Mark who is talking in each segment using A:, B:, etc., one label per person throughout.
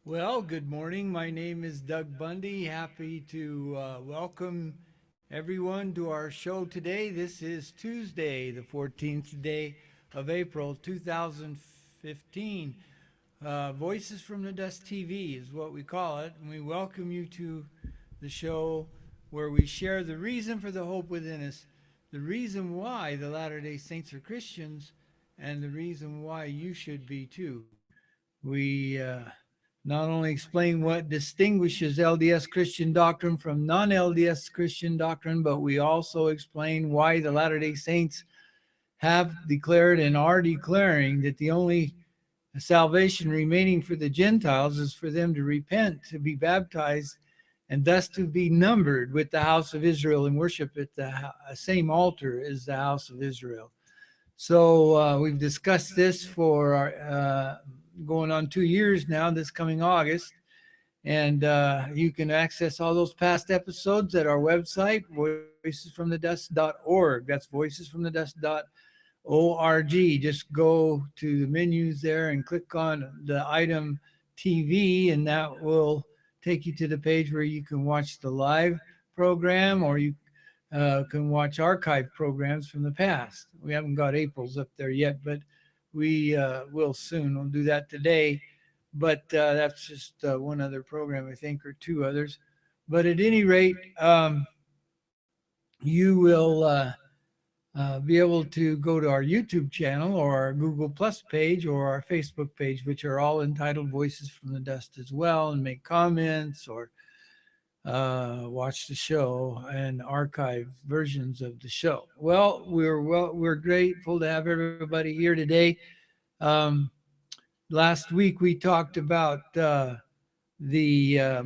A: Well, good morning. My name is Doug Bundy. Happy to welcome everyone to our show today. This is Tuesday, the 14th day of April, 2015. Voices from the Dust TV is what we call it. And we welcome you to the show where we share the reason for the hope within us, the reason why the Latter day Saints are Christians, and the reason why you should be too. We not only explain what distinguishes LDS Christian doctrine from non LDS Christian doctrine, but we also explain why the Latter day Saints have declared and are declaring that the only salvation remaining for the Gentiles is for them to repent, to be baptized, and thus to be numbered with the house of Israel and worship at the same altar as the house of Israel. So we've discussed this for going on 2 years now, this coming August. And you can access all those past episodes at our website, voicesfromthedust.org. That's voicesfromthedust.org. Just go to the menus there and click on the item TV, and that will take you to the page where you can watch the live program, or you can watch archive programs from the past. We haven't got April's up there yet, but we will soon. We'll do that today. But that's just one other program, I think, or two others. But at any rate, you will be able to go to our YouTube channel or our Google Plus page or our Facebook page, which are all entitled Voices from the Dust as well, and make comments or watch the show and archive versions of the show. We're grateful to have everybody here today. Last week we talked about the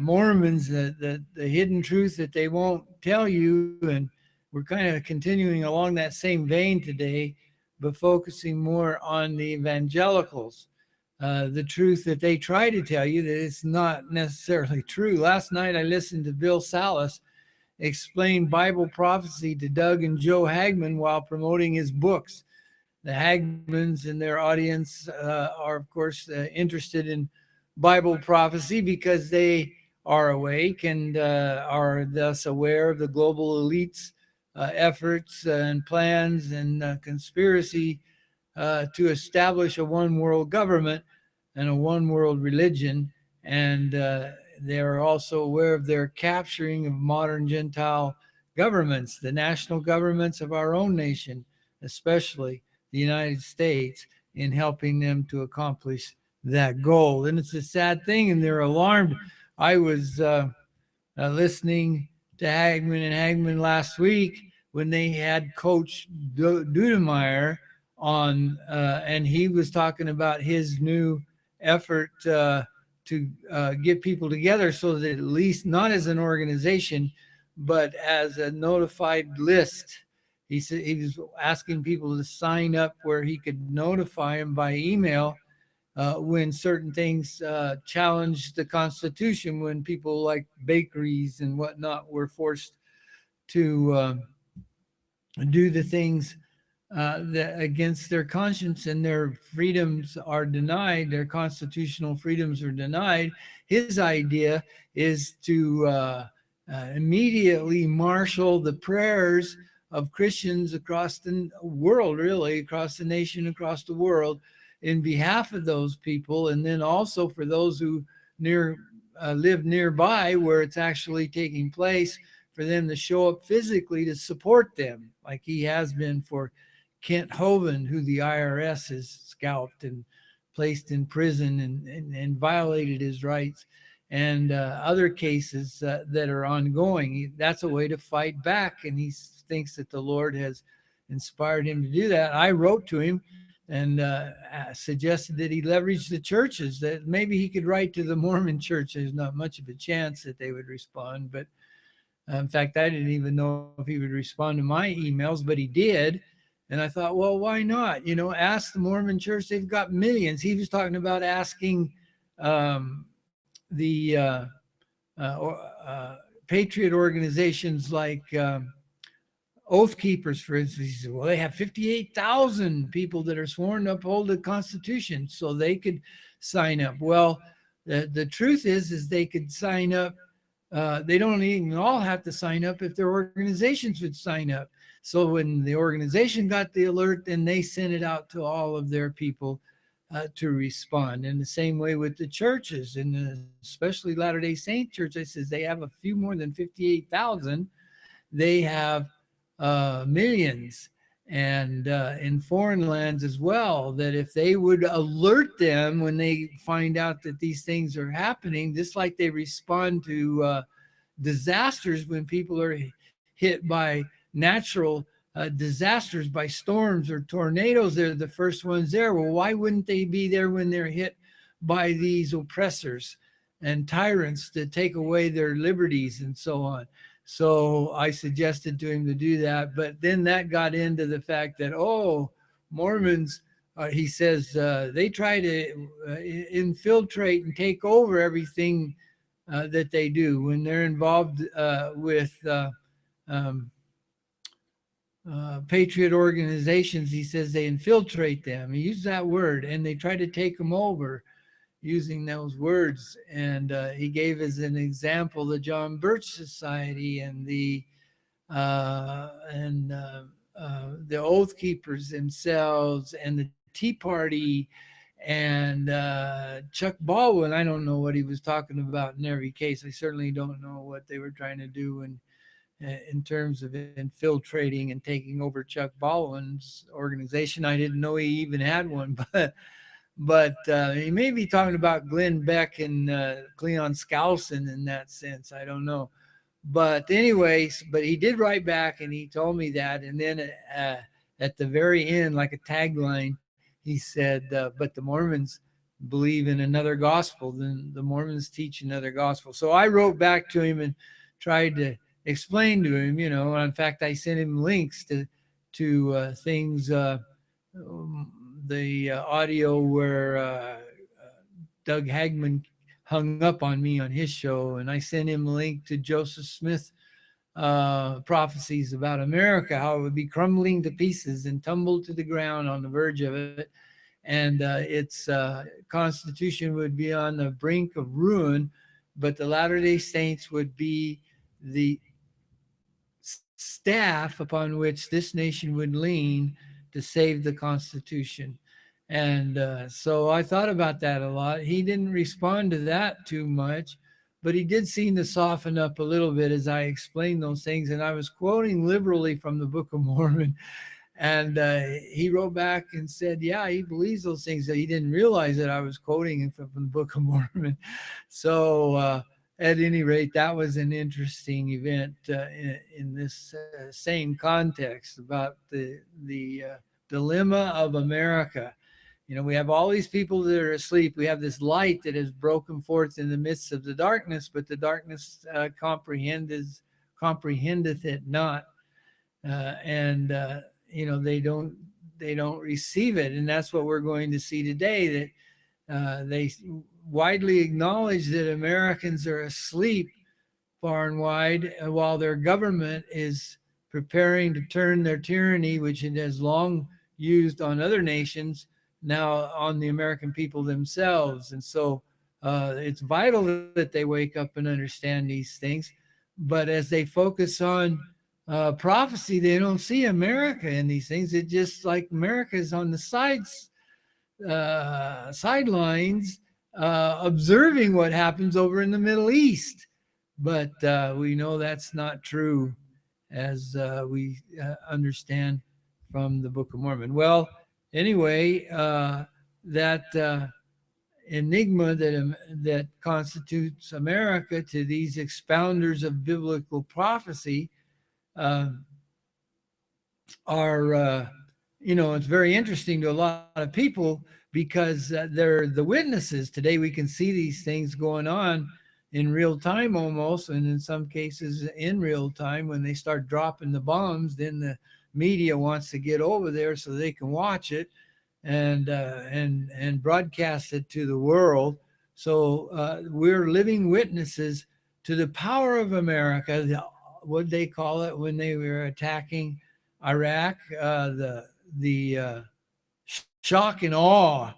A: Mormons, the hidden truth that they won't tell you, and we're kind of continuing along that same vein today, but focusing more on the evangelicals. The truth that they try to tell you that it's not necessarily true. Last night I listened to Bill Salas explain Bible prophecy to Doug and Joe Hagman while promoting his books. The Hagmans and their audience are, of course, interested in Bible prophecy because they are awake and are thus aware of the global elites' efforts and plans and conspiracy to establish a one world government and a one world religion. And they're also aware of their capturing of modern Gentile governments, the national governments of our own nation, especially the United States, in helping them to accomplish that goal. And it's a sad thing, and they're alarmed. I was listening to Hagman and Hagman last week when they had Coach Dudemeyer on, and he was talking about his new effort to get people together so that at least not as an organization, but as a notified list. He said he was asking people to sign up where he could notify them by email when certain things challenged the Constitution, when people like bakeries and whatnot were forced to do the things that against their conscience, and their freedoms are denied, their constitutional freedoms are denied. His idea is to immediately marshal the prayers of Christians across the world, really, across the nation, across the world, in behalf of those people, and then also for those who live nearby where it's actually taking place, for them to show up physically to support them, like he has been for Kent Hovind, who the IRS has scalped and placed in prison and violated his rights, and other cases that are ongoing. That's a way to fight back, and he thinks that the Lord has inspired him to do that. I wrote to him and suggested that he leverage the churches, that maybe he could write to the Mormon church. There's not much of a chance that they would respond, but in fact, I didn't even know if he would respond to my emails, but he did. And I thought, well, why not? You know, ask the Mormon church. They've got millions. He was talking about asking the patriot organizations like Oath Keepers, for instance. He said, well, they have 58,000 people that are sworn to uphold the Constitution, so they could sign up. Well, The truth is they could sign up. They don't even all have to sign up if their organizations would sign up. So when the organization got the alert, then they sent it out to all of their people to respond. In the same way with the churches, and especially Latter-day Saint church, I says they have a few more than 58,000. They have millions, and in foreign lands as well, that if they would alert them when they find out that these things are happening, just like they respond to disasters when people are hit by natural disasters, by storms or tornadoes. They're the first ones there. Well, why wouldn't they be there when they're hit by these oppressors and tyrants to take away their liberties and so on? So I suggested to him to do that. But then that got into the fact that, oh, Mormons, he says, they try to infiltrate and take over everything that they do when they're involved with um, patriot organizations. He says they infiltrate them. He used that word, and they try to take them over using those words. And he gave as an example the John Birch Society and the Oath Keepers themselves and the Tea Party and Chuck Baldwin. I don't know what he was talking about in every case. I certainly don't know what they were trying to do in terms of infiltrating and taking over Chuck Baldwin's organization. I didn't know he even had one, but he may be talking about Glenn Beck and Cleon Skousen in that sense. I don't know. But anyways, but he did write back and he told me that. And then at the very end, like a tagline, he said, but the Mormons believe in another gospel. Then the Mormons teach another gospel. So I wrote back to him and tried to explain to him, in fact, I sent him links to things, the audio where Doug Hagman hung up on me on his show, and I sent him a link to Joseph Smith prophecies about America, how it would be crumbling to pieces and tumbled to the ground on the verge of it, and its constitution would be on the brink of ruin, but the Latter-day Saints would be the staff upon which this nation would lean to save the Constitution. And so I thought about that a lot. He didn't respond to that too much, but he did seem to soften up a little bit as I explained those things. And I was quoting liberally from the Book of Mormon. And he wrote back and said, yeah, he believes those things. That he didn't realize that I was quoting him from the Book of Mormon. So at any rate, that was an interesting event in this same context about the dilemma of America. We have all these people that are asleep. We have this light that has broken forth in the midst of the darkness, but the darkness comprehendeth it not, and they don't receive it, and that's what we're going to see today. That they widely acknowledge that Americans are asleep far and wide, while their government is preparing to turn their tyranny, which it has long used on other nations, now on the American people themselves. And so it's vital that they wake up and understand these things. But as they focus on prophecy, they don't see America in these things. It's just like America is on the sidelines, observing what happens over in the Middle East. But we know that's not true, as we understand from the Book of Mormon. Well, anyway, that enigma that constitutes America to these expounders of biblical prophecy are, it's very interesting to a lot of people because they're the witnesses. Today we can see these things going on in real time almost, and in some cases in real time. When they start dropping the bombs, then the media wants to get over there so they can watch it and broadcast it to the world. So we're living witnesses to the power of America. What they call it when they were attacking Iraq, the shock and awe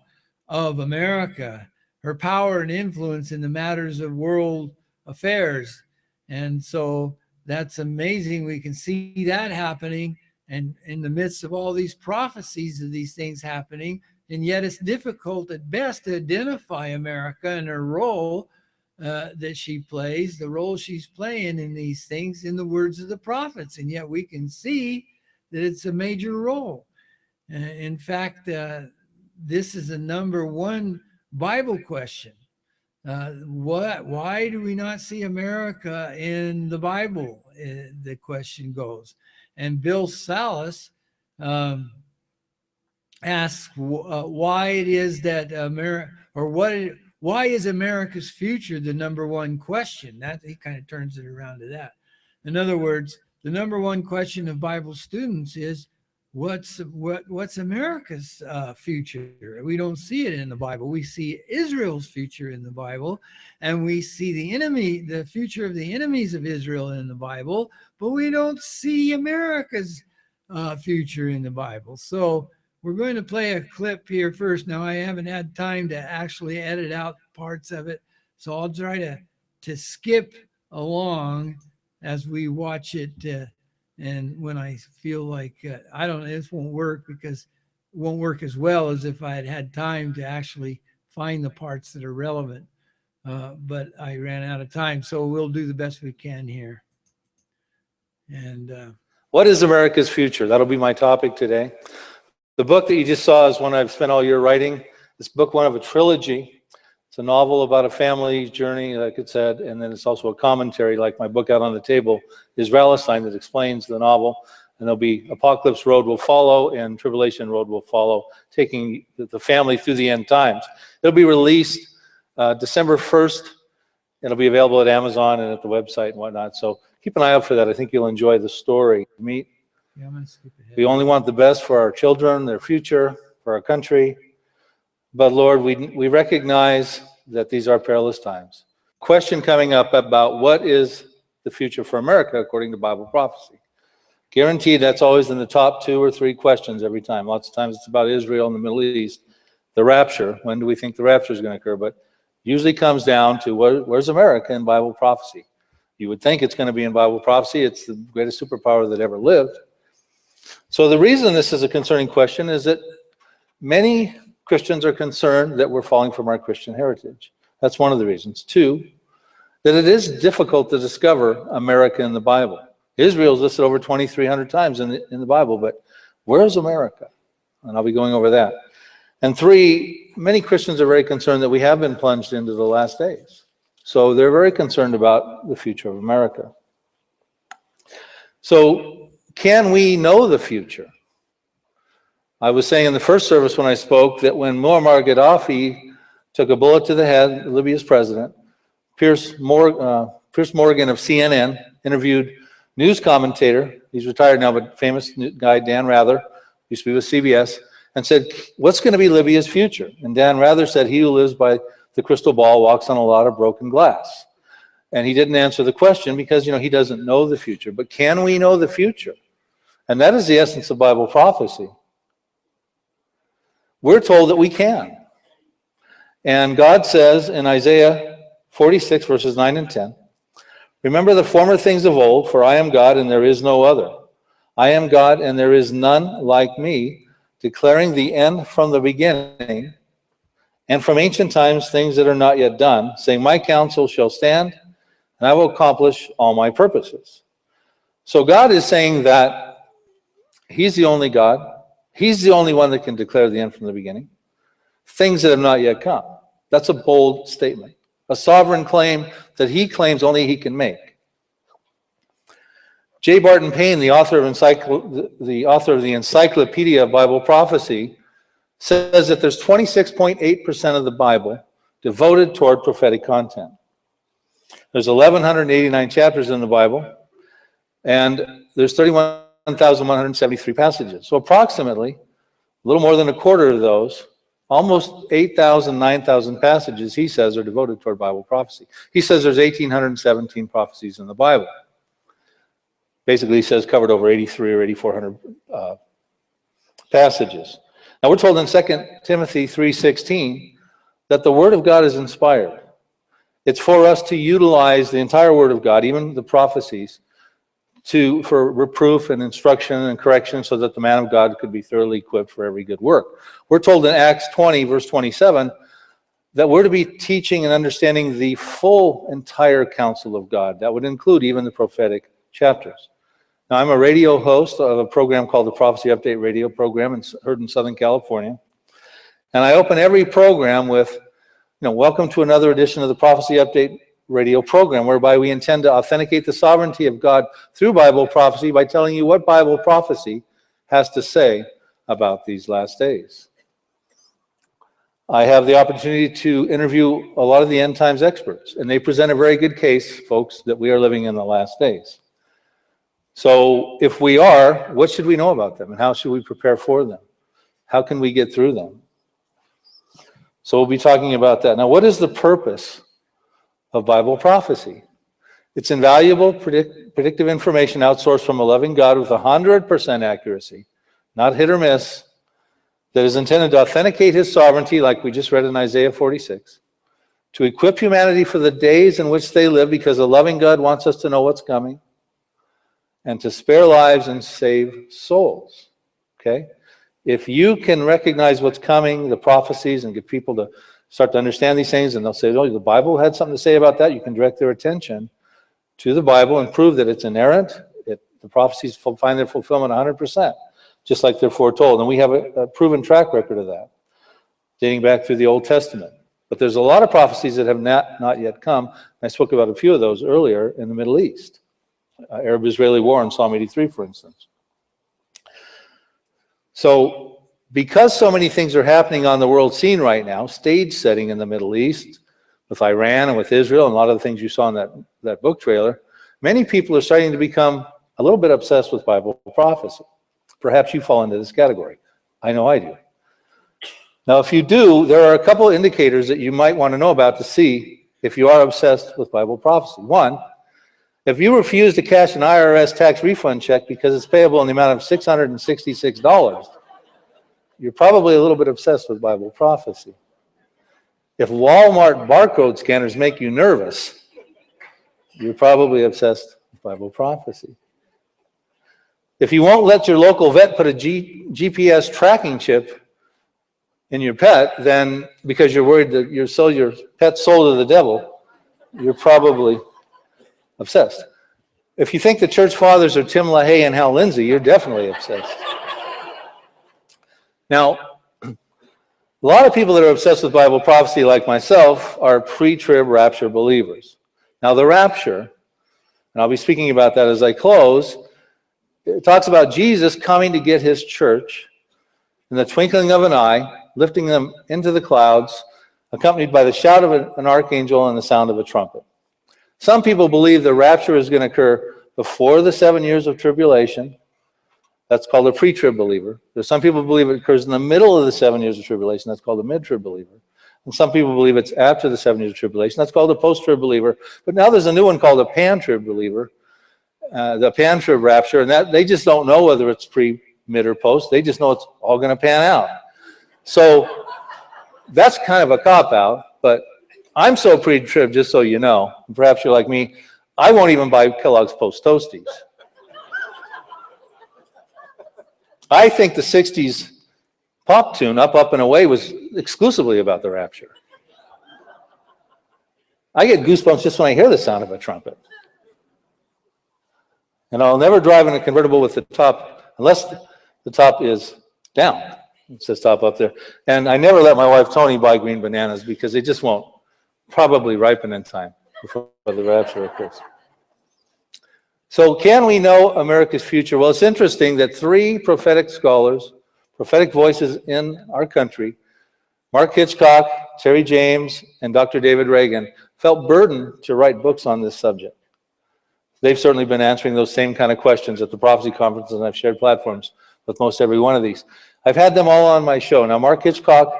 A: of America, her power and influence in the matters of world affairs. And so that's amazing. We can see that happening, and in the midst of all these prophecies of these things happening. And yet it's difficult at best to identify America and her role that she plays, the role she's playing in these things in the words of the prophets. And yet we can see that it's a major role. In fact, this is a number one Bible question. Why do we not see America in the Bible? The question goes. And Bill Salas asks why it is that why is America's future the number one question? That he kind of turns it around to that. In other words, the number one question of Bible students is, what's America's future? We don't see it in the Bible. We see Israel's future in the Bible, and we see the future of the enemies of Israel in the Bible, but we don't see America's future in the Bible. So we're going to play a clip here first. Now, I haven't had time to actually edit out parts of it, so I'll try to skip along as we watch it. And when I feel like, this won't work, because it won't work as well as if I had had time to actually find the parts that are relevant. But I ran out of time, so we'll do the best we can here. And
B: what is America's future? That'll be my topic today. The book that you just saw is one I've spent all year writing. This book, one of a trilogy. It's a novel about a family's journey, like it said, and then it's also a commentary, like my book out on the table, Israelistine, that explains the novel. And there'll be Apocalypse Road will follow, and Tribulation Road will follow, taking the family through the end times. It'll be released December 1st. It'll be available at Amazon and at the website and whatnot. So keep an eye out for that. I think you'll enjoy the story.
A: I'm gonna skip ahead.
B: We only want the best for our children, their future, for our country. But Lord, we recognize that these are perilous times. Question coming up about what is the future for America according to Bible prophecy. Guaranteed that's always in the top 2 or 3 questions every time. Lots of times it's about Israel and the Middle East. The rapture, when do we think the rapture is going to occur? But usually comes down to where's America in Bible prophecy? You would think it's going to be in Bible prophecy. It's the greatest superpower that ever lived. So the reason this is a concerning question is that many Christians are concerned that we're falling from our Christian heritage. That's one of the reasons. 2, that it is difficult to discover America in the Bible. Israel is listed over 2,300 times in the Bible, but where's America? And I'll be going over that. And 3, many Christians are very concerned that we have been plunged into the last days. So they're very concerned about the future of America. So can we know the future? I was saying in the first service when I spoke that when Muammar Gaddafi took a bullet to the head, Libya's president, Piers Morgan of CNN interviewed news commentator, he's retired now, but famous guy, Dan Rather, used to be with CBS, and said, what's going to be Libya's future? And Dan Rather said, he who lives by the crystal ball walks on a lot of broken glass. And he didn't answer the question because, he doesn't know the future. But can we know the future? And that is the essence of Bible prophecy. We're told that we can. And God says in Isaiah 46, verses 9 and 10, remember the former things of old, for I am God and there is no other. I am God and there is none like me, declaring the end from the beginning, and from ancient times things that are not yet done, saying, my counsel shall stand, and I will accomplish all my purposes. So God is saying that he's the only God. He's the only one that can declare the end from the beginning. Things that have not yet come. That's a bold statement. A sovereign claim that he claims only he can make. J. Barton Payne, the author of the Encyclopedia of Bible Prophecy, says that there's 26.8% of the Bible devoted toward prophetic content. There's 1,189 chapters in the Bible, and there's 31,173 passages. So approximately, a little more than a quarter of those, almost 8,000, 9,000 passages, he says, are devoted toward Bible prophecy. He says there's 1,817 prophecies in the Bible. Basically, he says covered over 83 or 8,400 passages. Now, we're told in 2 Timothy 3:16, that the Word of God is inspired. It's for us to utilize the entire Word of God, even the prophecies, for reproof and instruction and correction so that the man of God could be thoroughly equipped for every good work. We're told in Acts 20, verse 27, that we're to be teaching and understanding the full entire counsel of God. That would include even the prophetic chapters. Now, I'm a radio host of a program called the Prophecy Update radio program, heard in Southern California. And I open every program with, welcome to another edition of the Prophecy Update radio program, whereby we intend to authenticate the sovereignty of God through Bible prophecy by telling you what Bible prophecy has to say about these last days. I have the opportunity to interview a lot of the end times experts, and they present a very good case, folks, that we are living in the last days. So if we are, what should we know about them, and how should we prepare for them? How can we get through them? So we'll be talking about that. Now, what is the purpose of Bible prophecy? It's invaluable predictive information outsourced from a loving God with 100% accuracy, not hit or miss, that is intended to authenticate his sovereignty, like we just read in Isaiah 46, to equip humanity for the days in which they live, because a loving God wants us to know what's coming, and to spare lives and save souls. Okay? If you can recognize what's coming, the prophecies, and get people to start to understand these things, and they'll say, oh, the Bible had something to say about that, you can direct their attention to the Bible and prove that it's inerrant. The prophecies find their fulfillment 100%, just like they're foretold. And we have a proven track record of that, dating back through the Old Testament. But there's a lot of prophecies that have not yet come. I spoke about a few of those earlier in the Middle East. Arab-Israeli war in Psalm 83, for instance. So, because so many things are happening on the world scene right now, stage setting in the Middle East, with Iran and with Israel, and a lot of the things you saw in that book trailer, many people are starting to become a little bit obsessed with Bible prophecy. Perhaps you fall into this category. I know I do. Now, if you do, there are a couple of indicators that you might want to know about to see if you are obsessed with Bible prophecy. One, if you refuse to cash an IRS tax refund check because it's payable in the amount of $666, you're probably a little bit obsessed with Bible prophecy. If Walmart barcode scanners make you nervous, you're probably obsessed with Bible prophecy. If you won't let your local vet put a GPS tracking chip in your pet, then because you're worried that your pet's sold to the devil, you're probably obsessed. If you think the church fathers are Tim LaHaye and Hal Lindsey, you're definitely obsessed. Now, a lot of people that are obsessed with Bible prophecy, like myself, are pre-trib rapture believers. Now, the rapture, and I'll be speaking about that as I close, it talks about Jesus coming to get his church in the twinkling of an eye, lifting them into the clouds, accompanied by the shout of an archangel and the sound of a trumpet. Some people believe the rapture is going to occur before the 7 years of tribulation. That's called a pre-trib believer. There's some people believe it occurs in the middle of the 7 years of tribulation. That's called a mid-trib believer. And some people believe it's after the 7 years of tribulation. That's called a post-trib believer. But now there's a new one called a pan-trib believer, the pan-trib rapture, and that they just don't know whether it's pre, mid, or post. They just know it's all going to pan out. So that's kind of a cop-out, but I'm so pre-trib, just so you know, and perhaps you're like me, I won't even buy Kellogg's Post Toasties. I think the 60s pop tune, Up, Up, and Away, was exclusively about the rapture. I get goosebumps just when I hear the sound of a trumpet. And I'll never drive in a convertible with the top, unless the top is down. It says top up there. And I never let my wife Tony buy green bananas because they just won't probably ripen in time before the rapture occurs. So can we know America's future? Well, it's interesting that 3 prophetic scholars, prophetic voices in our country, Mark Hitchcock, Terry James, and Dr. David Reagan, felt burdened to write books on this subject. They've certainly been answering those same kind of questions at the prophecy conferences, and I've shared platforms with most every one of these. I've had them all on my show. Now, Mark Hitchcock,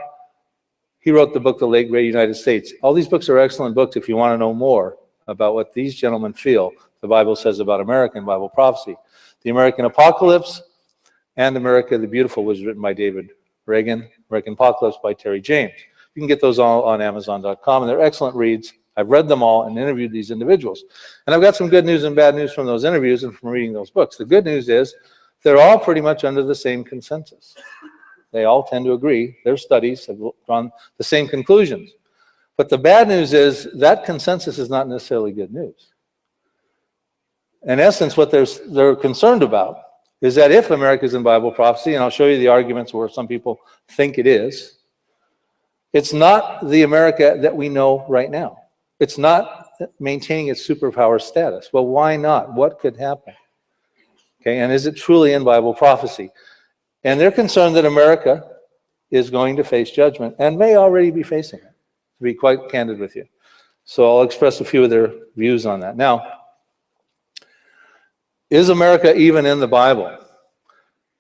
B: he wrote the book, The Late Great United States. All these books are excellent books if you want to know more about what these gentlemen feel the Bible says about American Bible prophecy. The American Apocalypse and America the Beautiful was written by David Reagan. American Apocalypse by Terry James. You can get those all on Amazon.com, and they're excellent reads. I've read them all and interviewed these individuals. And I've got some good news and bad news from those interviews and from reading those books. The good news is they're all pretty much under the same consensus. They all tend to agree. Their studies have drawn the same conclusions. But the bad news is that consensus is not necessarily good news. In essence, what they're concerned about is that if America is in Bible prophecy, and I'll show you the arguments where some people think it is, it's not the America that we know right now. It's not maintaining its superpower status. Well, why not? What could happen? Okay, and is it truly in Bible prophecy? And they're concerned that America is going to face judgment and may already be facing it, to be quite candid with you. So I'll express a few of their views on that. Now, is America even in the Bible?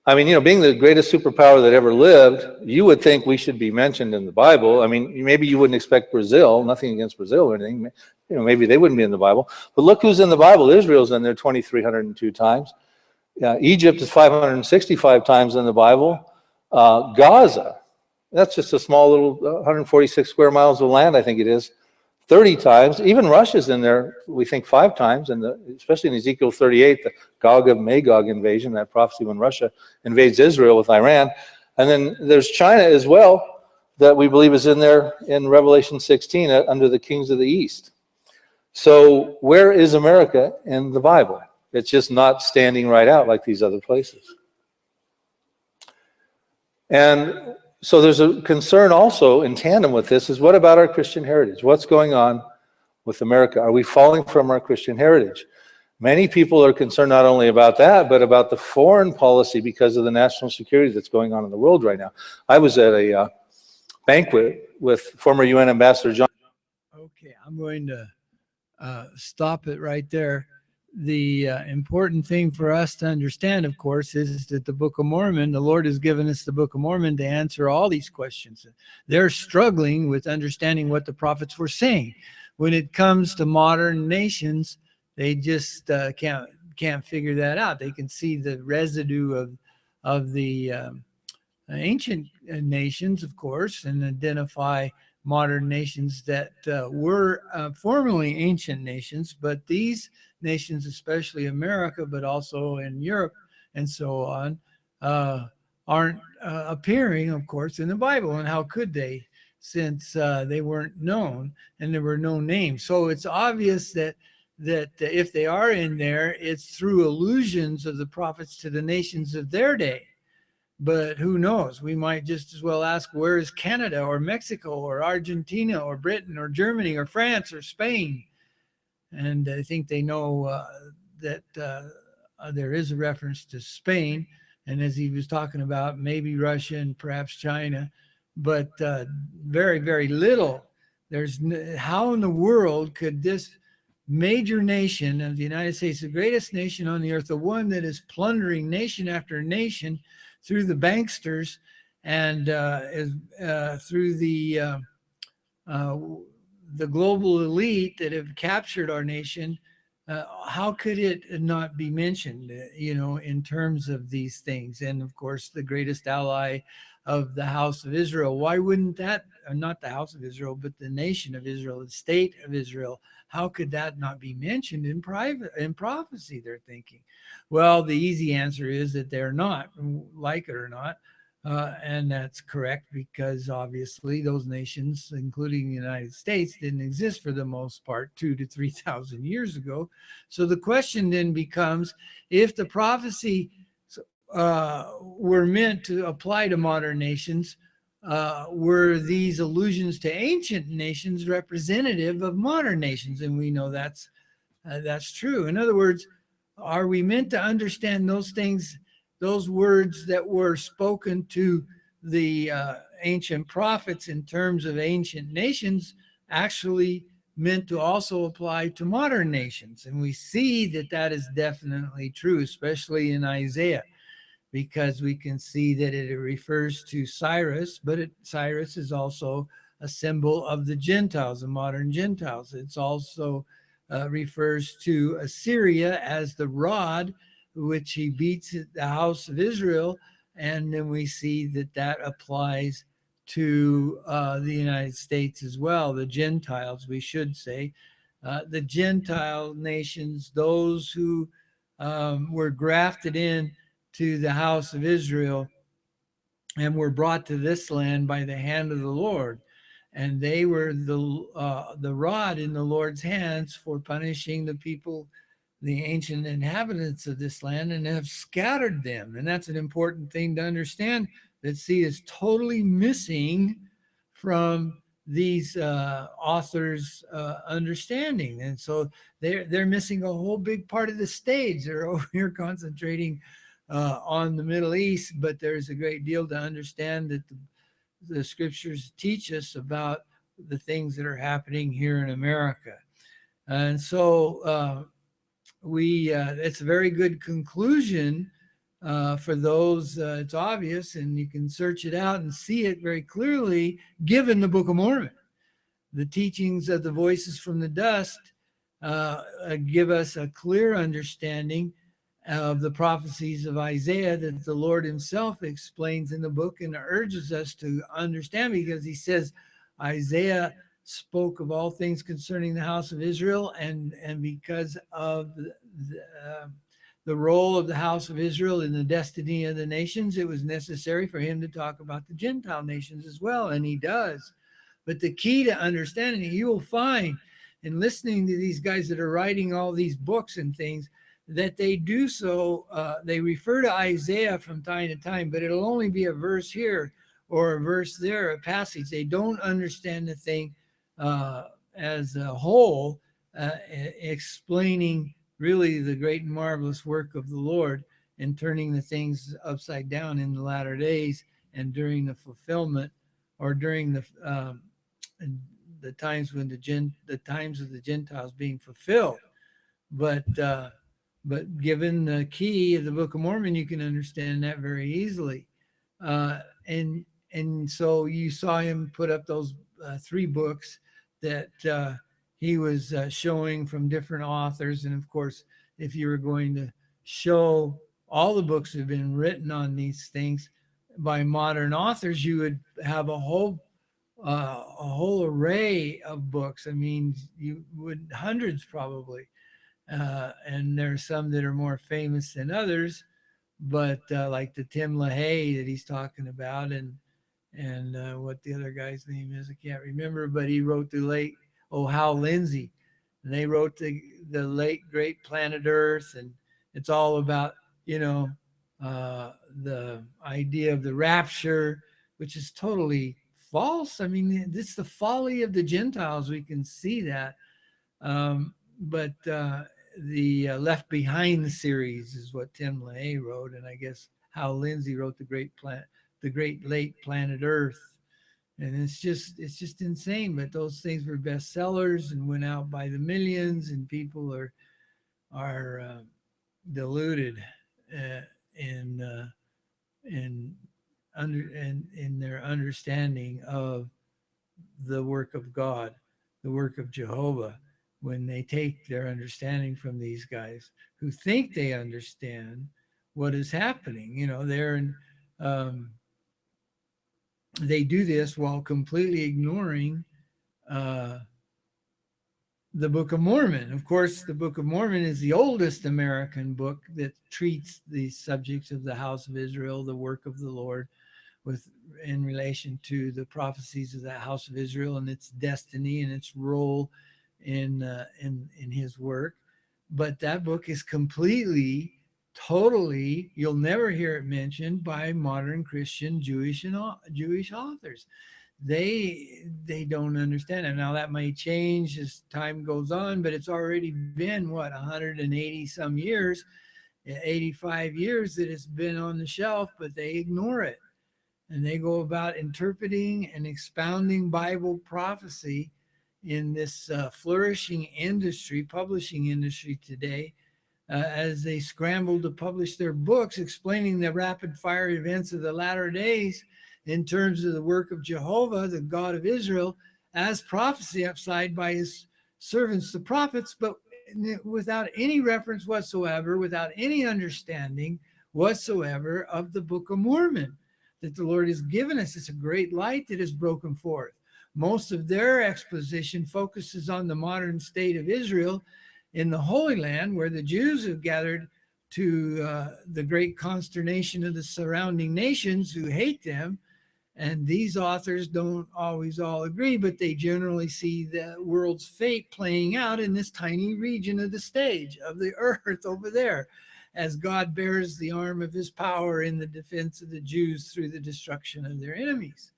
B: I mean, being the greatest superpower that ever lived, you would think we should be mentioned in the Bible. I mean, maybe you wouldn't expect Brazil, nothing against Brazil or anything. Maybe they wouldn't be in the Bible. But look who's in the Bible. Israel's in there 2,302 times. Egypt is 565 times in the Bible. Gaza, that's just a small little 146 square miles of land, I think it is, 30 times. Even Russia's in there, we think 5 times, and especially in Ezekiel 38, the Gog of Magog invasion, that prophecy when Russia invades Israel with Iran. And then there's China as well, that we believe is in there in Revelation 16 under the kings of the East. So where is America in the Bible? It's just not standing right out like these other places. And so there's a concern also in tandem with this is what about our Christian heritage? What's going on with America? Are we falling from our Christian heritage? Many people are concerned not only about that, but about the foreign policy because of the national security that's going on in the world right now. I was at a banquet with former UN Ambassador John.
A: Okay, I'm going to stop it right there. The important thing for us to understand, of course, is that the Book of Mormon, the Lord has given us the Book of Mormon to answer all these questions. They're struggling with understanding what the prophets were saying. When it comes to modern nations, they just can't figure that out. They can see the residue of the ancient nations, of course, and identify modern nations that were formerly ancient nations, but these nations, especially America, but also in Europe and so on, aren't appearing, of course, in the Bible. And how could they, since they weren't known and there were no names? So it's obvious that if they are in there, it's through allusions of the prophets to the nations of their day. But who knows? We might just as well ask, where is Canada or Mexico or Argentina or Britain or Germany or France or Spain? And I think they know that there is a reference to Spain. And as he was talking about, maybe Russia and perhaps China, but very, very little. How in the world could this major nation of the United States, the greatest nation on the earth, the one that is plundering nation after nation through the banksters and through the global elite that have captured our nation, how could it not be mentioned, in terms of these things? And of course, the greatest ally of the house of Israel. Why wouldn't that, not the house of Israel, but the nation of Israel, the state of Israel, how could that not be mentioned in prophecy, they're thinking? Well, the easy answer is that they're not, like it or not. And that's correct, because obviously those nations, including the United States, didn't exist for the most part 2,000 to 3,000 years ago. So the question then becomes, if the prophecy were meant to apply to modern nations, were these allusions to ancient nations representative of modern nations? And we know that's true. In other words, are we meant to understand those things, those words that were spoken to the ancient prophets in terms of ancient nations, actually meant to also apply to modern nations? And we see that is definitely true, especially in Isaiah, because we can see that it refers to Cyrus, but Cyrus is also a symbol of the Gentiles, the modern Gentiles. It's also refers to Assyria as the rod which he beats the house of Israel. And then we see that applies to the United States as well, the Gentiles, we should say. The Gentile nations, those who were grafted in to the house of Israel and were brought to this land by the hand of the Lord. And they were the rod in the Lord's hands for punishing the people, the ancient inhabitants of this land, and have scattered them. And that's an important thing to understand, that see is totally missing from these authors' understanding. And so they're missing a whole big part of the stage. They're over here concentrating on the Middle East, but there's a great deal to understand that the scriptures teach us about the things that are happening here in America. And so it's a very good conclusion for those. It's obvious, and you can search it out and see it very clearly, given the Book of Mormon. The teachings of the voices from the dust give us a clear understanding of the prophecies of Isaiah that the Lord himself explains in the book and urges us to understand, because he says Isaiah spoke of all things concerning the house of Israel, and because of the role of the house of Israel in the destiny of the nations, it was necessary for him to talk about the Gentile nations as well, and he does. But the key to understanding it, you will find in listening to these guys that are writing all these books and things, that they do so, they refer to Isaiah from time to time, but it'll only be a verse here or a verse there, a passage. They don't understand the thing as a whole, explaining really the great and marvelous work of the Lord and turning the things upside down in the latter days and during the fulfillment, or during the times when the times of the Gentiles being fulfilled. But given the key of the Book of Mormon, you can understand that very easily. And so you saw him put up those 3 books that he was showing from different authors. And of course, if you were going to show all the books that have been written on these things by modern authors, you would have a whole array of books. I mean, you would hundreds probably. And there are some that are more famous than others, but like the Tim LaHaye that he's talking about, and what the other guy's name is, I can't remember, but he wrote the late Hal Lindsey, and they wrote the late great Planet Earth, and it's all about the idea of the rapture, which is totally false. I mean, it's the folly of the Gentiles. We can see that. But the Left Behind series is what Tim LaHaye wrote, and I guess Hal Lindsey wrote the great late Planet Earth, and it's just insane. But those things were bestsellers and went out by the millions, and people are deluded in their understanding of the work of God, the work of Jehovah, when they take their understanding from these guys who think they understand what is happening. They do this while completely ignoring the Book of Mormon. Of course, the Book of Mormon is the oldest American book that treats the subjects of the house of Israel, the work of the Lord, in relation to the prophecies of the house of Israel and its destiny and its role in his work. But that book is totally, you'll never hear it mentioned by modern Christian Jewish authors. They don't understand it. Now that may change as time goes on, but it's already been 180 some years, 85 years that it's been on the shelf, but they ignore it. And they go about interpreting and expounding Bible prophecy in this flourishing industry, publishing industry today, as they scramble to publish their books explaining the rapid fire events of the latter days in terms of the work of Jehovah, the God of Israel, as prophesied by his servants, the prophets, but without any reference whatsoever, without any understanding whatsoever of the Book of Mormon. that the Lord has given us. It's a great light that is broken forth. Most of their exposition focuses on the modern state of Israel in the Holy Land, where the Jews have gathered to the great consternation of the surrounding nations who hate them. And these authors don't always all agree, but they generally see the world's fate playing out in this tiny region of the stage of the earth over there, as God bears the arm of his power in the defense of the Jews through the destruction of their enemies.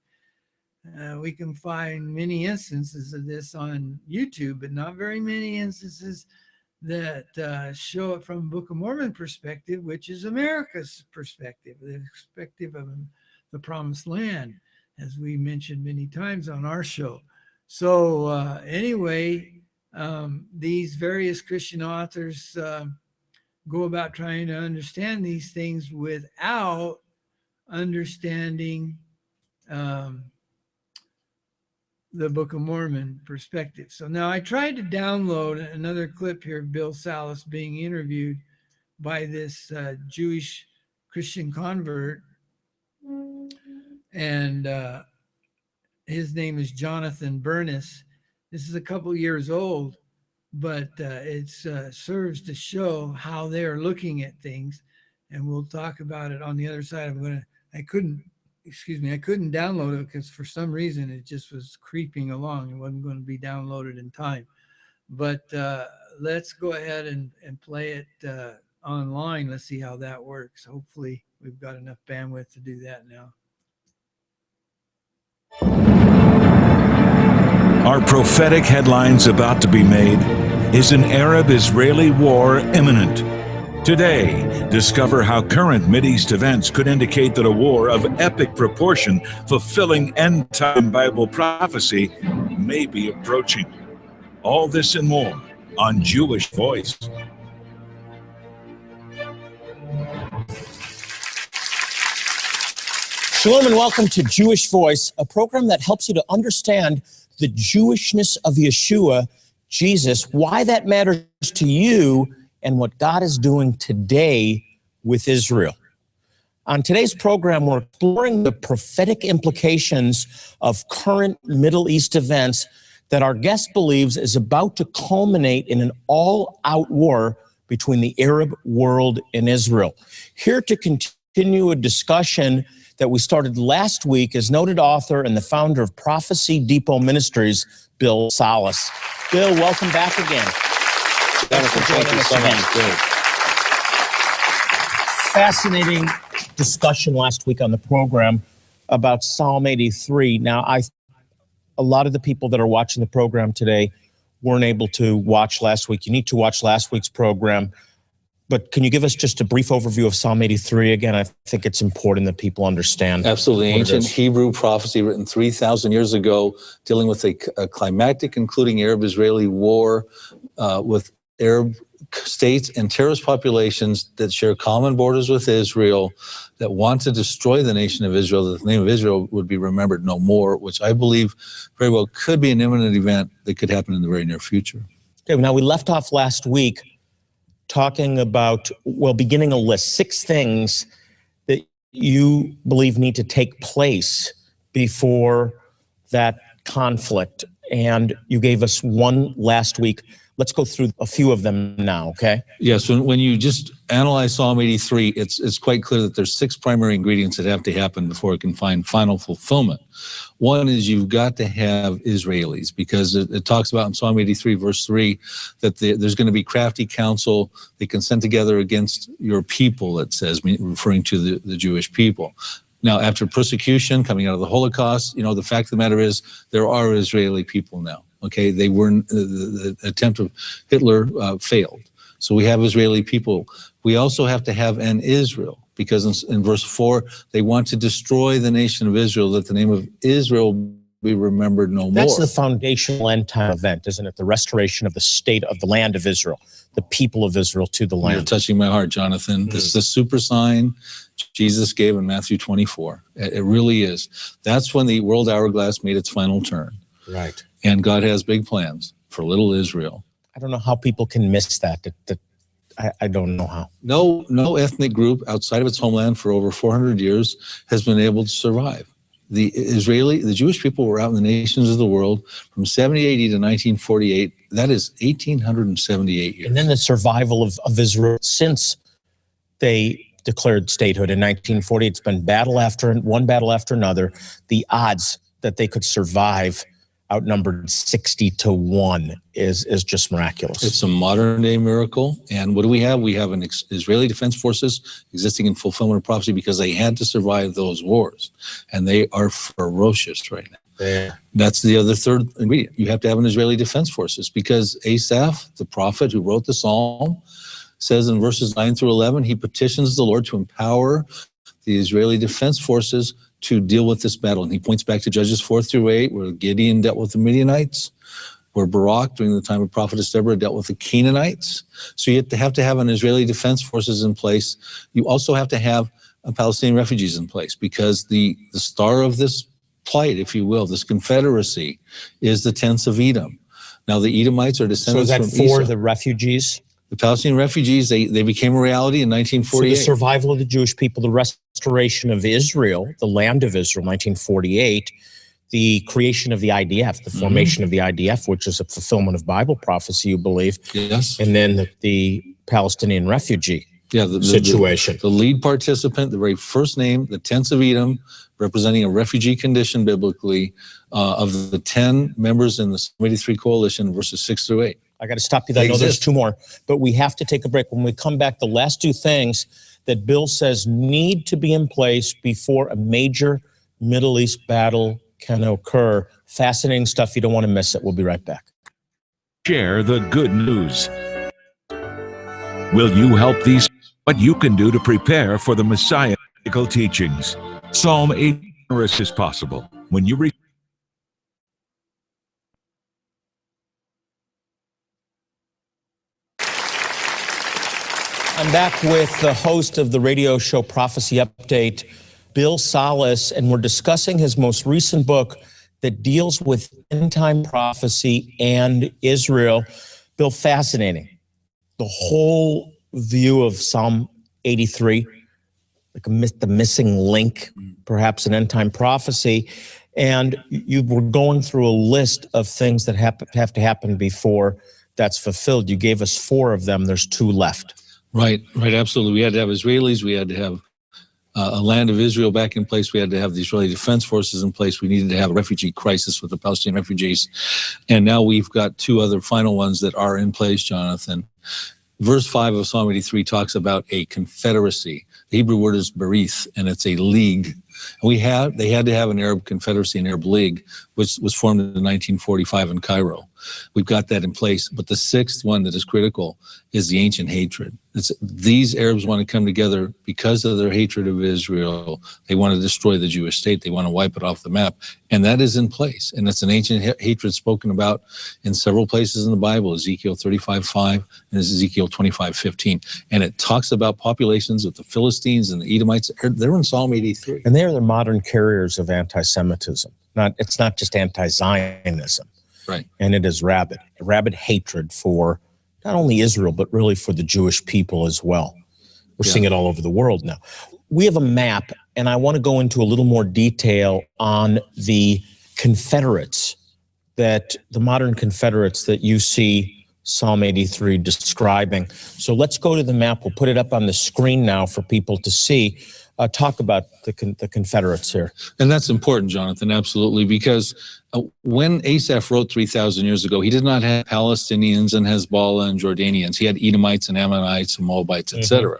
A: We can find many instances of this on YouTube, but not very many instances that show it from Book of Mormon perspective, which is America's perspective, the perspective of the Promised Land, as we mentioned many times on our show. So anyway, these various Christian authors go about trying to understand these things without understanding the Book of Mormon perspective. So now I tried to download another clip here of Bill Salas being interviewed by this Jewish Christian convert, and his name is Jonathan Bernis. This is a couple years old, but it serves to show how they're looking at things, and we'll talk about it on the other side. I couldn't download it because for some reason it just was creeping along. It wasn't going to be downloaded in time. But let's go ahead and play it online. Let's see how that works. Hopefully we've got enough bandwidth to do that now.
C: Are prophetic headlines about to be made? Is an Arab-Israeli war imminent? Today, discover how current Mideast events could indicate that a war of epic proportion, fulfilling end-time Bible prophecy, may be approaching. All this and more on Jewish Voice.
D: Shalom and welcome to Jewish Voice, a program that helps you to understand the Jewishness of Yeshua, Jesus, why that matters to you, and what God is doing today with Israel. On today's program, we're exploring the prophetic implications of current Middle East events that our guest believes is about to culminate in an all-out war between the Arab world and Israel. Here to continue a discussion that we started last week is noted author and the founder of Prophecy Depot Ministries, Bill Salas. Bill, welcome back again.
B: Thank you so much. Good.
D: Fascinating discussion last week on the program about Psalm 83. Now, a lot of the people that are watching the program today weren't able to watch last week. You need to watch last week's program. But can you give us just a brief overview of Psalm 83 again? I think it's important that people understand.
B: Absolutely. Ancient Hebrew prophecy written 3,000 years ago, dealing with a climactic, including Arab-Israeli war with Arab states and terrorist populations that share common borders with Israel, that want to destroy the nation of Israel, that the name of Israel would be remembered no more, which I believe very well could be an imminent event that could happen in the very near future.
D: Okay, now we left off last week talking about, well, beginning a list, 6 things that you believe need to take place before that conflict. And you gave us one last week. Let's go through a few of them now, okay?
B: Yes, when you just analyze Psalm 83, it's quite clear that there's 6 primary ingredients that have to happen before it can find final fulfillment. One is you've got to have Israelis, because it talks about in Psalm 83, verse 3, that there's going to be crafty counsel. They consent together against your people, it says, referring to the Jewish people. Now, after persecution coming out of the Holocaust, the fact of the matter is there are Israeli people now. Okay, they weren't, the attempt of Hitler failed. So we have Israeli people. We also have to have an Israel, because in verse 4, they want to destroy the nation of Israel, that the name of Israel be remembered no more.
D: That's the foundational end-time event, isn't it? The restoration of the state of the land of Israel, the people of Israel to the land.
B: You're touching my heart, Jonathan. Mm-hmm. This is the super sign Jesus gave in Matthew 24. It really is. That's when the world hourglass made its final turn.
D: Right.
B: And God has big plans for little Israel.
D: I don't know how people can miss that I don't know how.
B: No ethnic group outside of its homeland for over 400 years has been able to survive. The Jewish people were out in the nations of the world from 70 AD to 1948. That is 1,878 years.
D: And then the survival of Israel since they declared statehood in 1940. It's been one battle after another. The odds that they could survive outnumbered 60-1 is just miraculous.
B: It's a modern day miracle. And what do we have? We have an Israeli Defense Forces existing in fulfillment of prophecy because they had to survive those wars. And they are ferocious right now.
D: Yeah.
B: That's the other third ingredient. You have to have an Israeli Defense Forces because Asaph, the prophet who wrote the Psalm, says in verses 9 through 11, he petitions the Lord to empower the Israeli Defense Forces to deal with this battle. And he points back to Judges 4 through 8, where Gideon dealt with the Midianites, where Barak, during the time of prophetess Deborah, dealt with the Canaanites. So you have to have an Israeli Defense Forces in place. You also have to have Palestinian refugees in place because the star of this plight, if you will, this confederacy, is the tents of Edom. Now the Edomites are descendants from Esau.
D: So is that for the refugees?
B: The Palestinian refugees, they became a reality in 1948.
D: So the survival of the Jewish people, the restoration of Israel, the land of Israel, 1948, the creation of the IDF, the formation of the IDF, which is a fulfillment of Bible prophecy, you believe.
B: Yes.
D: And then the Palestinian refugee situation.
B: The lead participant, the very first name, the tents of Edom, representing a refugee condition biblically, of the 10 members in the Psalm 83 coalition, verses 6 through 8.
D: I got to stop you there. I know there's two more, but we have to take a break. When we come back, the last two things that Bill says need to be in place before a major Middle East battle can occur. Fascinating stuff. You don't want to miss it. We'll be right back.
C: Share the good news. Will you help these? What you can do to prepare for the Messianical teachings. Psalm 8 is possible when you
D: I'm back with the host of the radio show Prophecy Update, Bill Salas, and we're discussing his most recent book that deals with end-time prophecy and Israel. Bill, fascinating. The whole view of Psalm 83, like the missing link, perhaps an end-time prophecy. And you were going through a list of things that have to happen before that's fulfilled. You gave us 4 of them. There's 2 left.
B: Right, absolutely. We had to have Israelis. We had to have a land of Israel back in place. We had to have the Israeli Defense Forces in place. We needed to have a refugee crisis with the Palestinian refugees. And now we've got 2 other final ones that are in place, Jonathan. Verse 5 of Psalm 83 talks about a confederacy. The Hebrew word is berith, and it's a league. They had to have an Arab confederacy, an Arab league, which was formed in 1945 in Cairo. We've got that in place. But the 6th one that is critical is the ancient hatred. These Arabs want to come together because of their hatred of Israel. They want to destroy the Jewish state. They want to wipe it off the map. And that is in place. And it's an ancient hatred spoken about in several places in the Bible, Ezekiel 35:5 and Ezekiel 25:15. And it talks about populations of the Philistines and the Edomites. They're in Psalm 83.
D: And they're the modern carriers of anti-Semitism. It's not just anti-Zionism.
B: Right.
D: And it is rabid hatred for not only Israel, but really for the Jewish people as well. We're seeing it all over the world now. We have a map, and I want to go into a little more detail on the Confederates, the modern Confederates that you see Psalm 83 describing. So let's go to the map. We'll put it up on the screen now for people to see. Talk about the Confederates here.
B: And that's important, Jonathan, absolutely, because when Asaph wrote 3,000 years ago, he did not have Palestinians and Hezbollah and Jordanians. He had Edomites and Ammonites and Moabites, etc.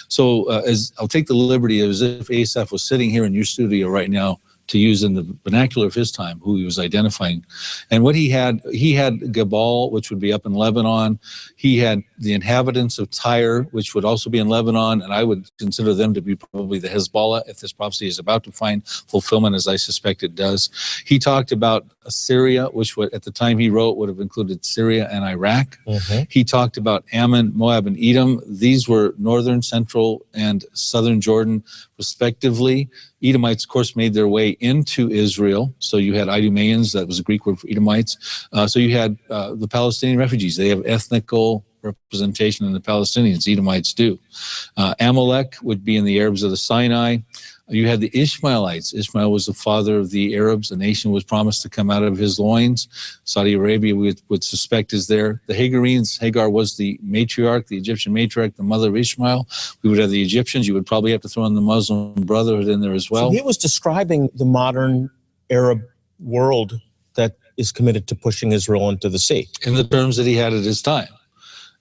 B: So as I'll take the liberty as if Asaph was sitting here in your studio right now to use in the vernacular of his time, who he was identifying. And what he had Gebal, which would be up in Lebanon. He had the inhabitants of Tyre, which would also be in Lebanon, and I would consider them to be probably the Hezbollah if this prophecy is about to find fulfillment, as I suspect it does. He talked about Syria, which at the time he wrote would have included Syria and Iraq. He talked about Ammon, Moab, and Edom. These were northern, central, and southern Jordan, respectively. Edomites, of course, made their way into Israel. So you had Idumeans, that was a Greek word for Edomites. So you had the Palestinian refugees. They have ethnical
E: representation than the Palestinians, Edomites do. Amalek would be in the Arabs of the Sinai. You had the Ishmaelites. Ishmael was the father of the Arabs. A nation was promised to come out of his loins. Saudi Arabia, we would suspect, is there. The Hagarenes, Hagar was the matriarch, the Egyptian matriarch, the mother of Ishmael. We would have the Egyptians. You would probably have to throw in the Muslim Brotherhood in there as well.
D: So he was describing the modern Arab world that is committed to pushing Israel into the sea.
E: In the terms that he had at his time.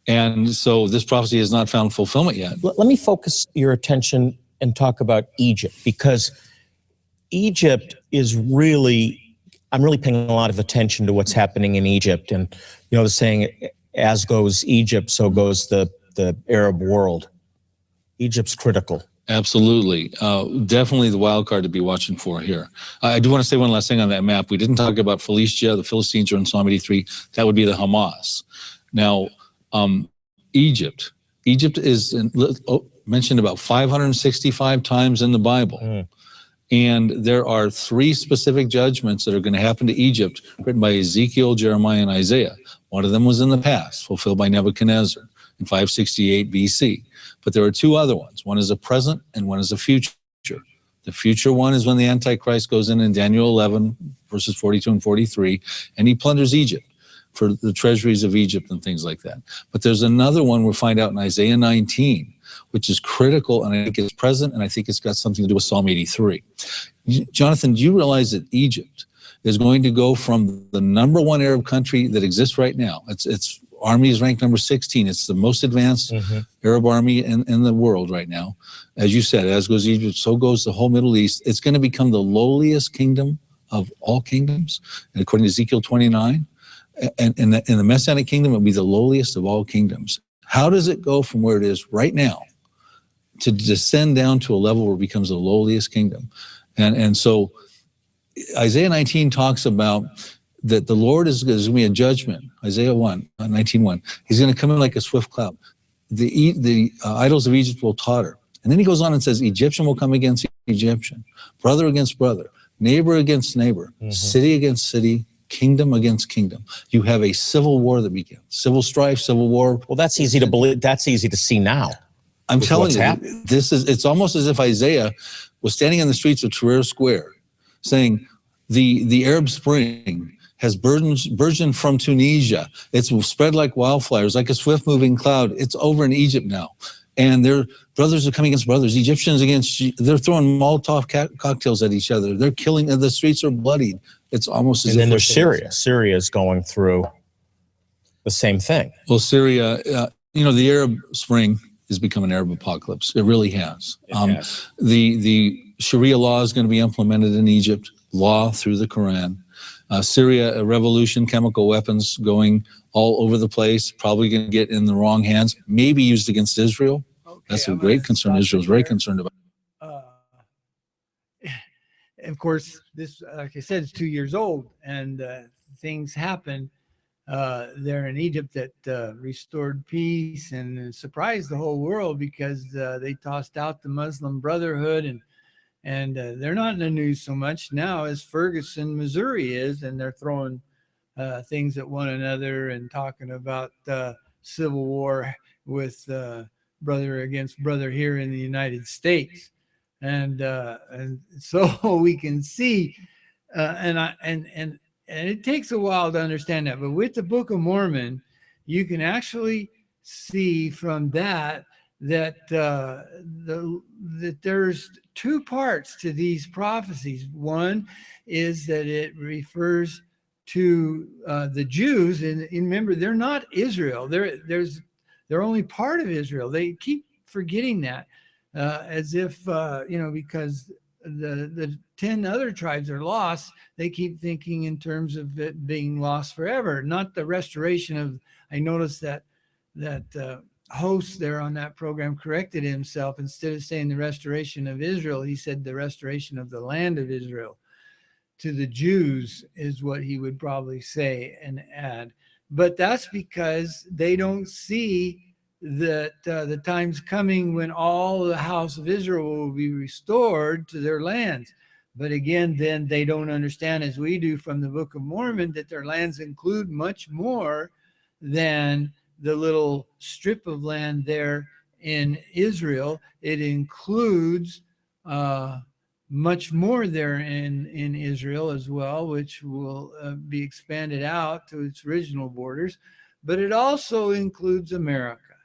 E: And so this prophecy has not found fulfillment yet.
D: Let me focus your attention and talk about Egypt, because Egypt is really, I'm really paying a lot of attention to what's happening in Egypt. And, you know, the saying, as goes Egypt, so goes the Arab world. Egypt's critical.
E: Absolutely. Definitely the wild card to be watching for here. I do want to say one last thing on that map. We didn't talk about Philistia. The Philistines are in Psalm 83. That would be the Hamas. Now, Egypt is mentioned about 565 times in the Bible. And there are 3 specific judgments that are going to happen to Egypt written by Ezekiel, Jeremiah, and Isaiah. One of them was in the past, fulfilled by Nebuchadnezzar in 568 BC. But there are 2 other ones. One is a present and one is a future. The future one is when the Antichrist goes in Daniel 11, verses 42 and 43, and he plunders Egypt for the treasuries of Egypt and things like that. But there's another one we'll find out in Isaiah 19, which is critical, and I think it's present, and I think it's got something to do with Psalm 83. Jonathan, do you realize that Egypt is going to go from the #1 Arab country that exists right now? Its army is ranked number 16. It's the most advanced Arab army in the world right now. As you said, as goes Egypt, so goes the whole Middle East. It's going to become the lowliest kingdom of all kingdoms, and according to Ezekiel 29. And in the Messianic kingdom, it will be the lowliest of all kingdoms. How does it go from where it is right now to descend down to a level where it becomes the lowliest kingdom? And so Isaiah 19 talks about that the Lord is going to be a judgment. Isaiah 19:1. He's going to come in like a swift cloud. The idols of Egypt will totter. And then he goes on and says, Egyptian will come against Egyptian, brother against brother, neighbor against neighbor, city against city, kingdom against kingdom. You have a civil war that begins. Civil strife, civil war.
D: Well, that's easy to believe. That's easy to see now.
E: I'm telling you, it's almost as if Isaiah was standing in the streets of Tahrir Square saying, the Arab Spring has burgeoned from Tunisia. It's spread like wildfires, like a swift moving cloud. It's over in Egypt now. And their brothers are coming against brothers, Egyptians they're throwing Molotov cocktails at each other. They're killing, the streets are bloodied. It's almost as if.
D: And then there's Syria. Syria is going through the same thing.
E: Well, Syria, the Arab Spring has become an Arab apocalypse. It really has. The Sharia law is going to be implemented in Egypt, law through the Quran. Syria, a revolution, chemical weapons going all over the place, probably going to get in the wrong hands, maybe used against Israel. Okay, that's a great concern. Israel's very concerned about.
A: Of course, this, like I said, is 2 years old, and things happened there in Egypt that restored peace and surprised the whole world, because they tossed out the Muslim Brotherhood, and they're not in the news so much now as Ferguson, Missouri is, and they're throwing things at one another and talking about civil war with brother against brother here in the United States. And so we can see, and it takes a while to understand that. But with the Book of Mormon, you can actually see from that there's 2 parts to these prophecies. One is that it refers to the Jews, and remember, they're not Israel. They're only part of Israel. They keep forgetting that. As if, because the 10 other tribes are lost, they keep thinking in terms of it being lost forever, not the restoration of. I noticed that host there on that program corrected himself. Instead of saying the restoration of Israel, he said the restoration of the land of Israel. To the Jews is what he would probably say and add. But that's because they don't see that the time's coming when all the house of Israel will be restored to their lands. But again, then they don't understand, as we do from the Book of Mormon, that their lands include much more than the little strip of land there in Israel. It includes much more there in Israel as well, which will be expanded out to its original borders. But it also includes America,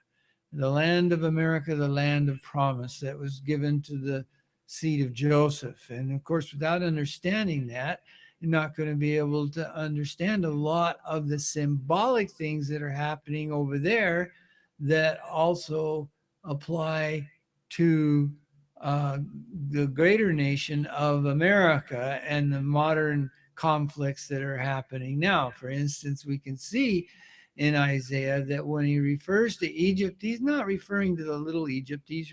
A: the land of America, the land of promise that was given to the seed of Joseph. And of course, without understanding that, you're not going to be able to understand a lot of the symbolic things that are happening over there that also apply to the greater nation of America and the modern conflicts that are happening now. For instance, we can see in Isaiah that when he refers to Egypt, he's not referring to the little Egypt. He's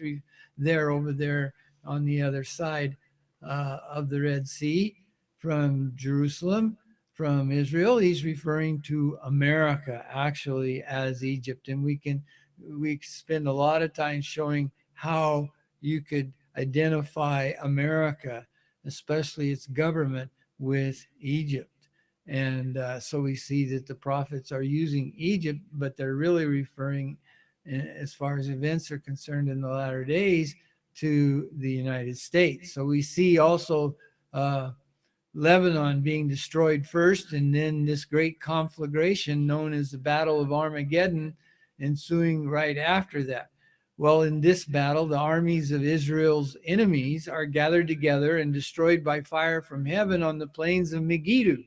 A: there over there on the other side of the Red Sea from Jerusalem, from Israel. He's referring to America actually as Egypt. And we spend a lot of time showing how you could identify America, especially its government, with Egypt. And so we see that the prophets are using Egypt, but they're really referring, as far as events are concerned in the latter days, to the United States. So we see also Lebanon being destroyed first, and then this great conflagration known as the Battle of Armageddon ensuing right after that. Well, in this battle, the armies of Israel's enemies are gathered together and destroyed by fire from heaven on the plains of Megiddo,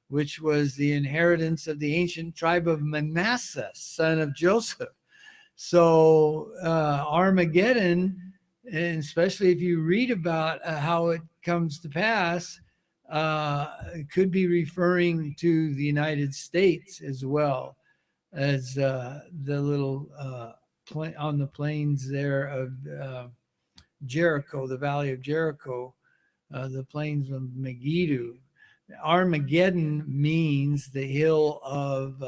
A: which was the inheritance of the ancient tribe of Manasseh, son of Joseph. So Armageddon, and especially if you read about how it comes to pass, it could be referring to the United States as well as the little on the plains there of Jericho, the valley of Jericho, the plains of Megiddo. Armageddon means the hill of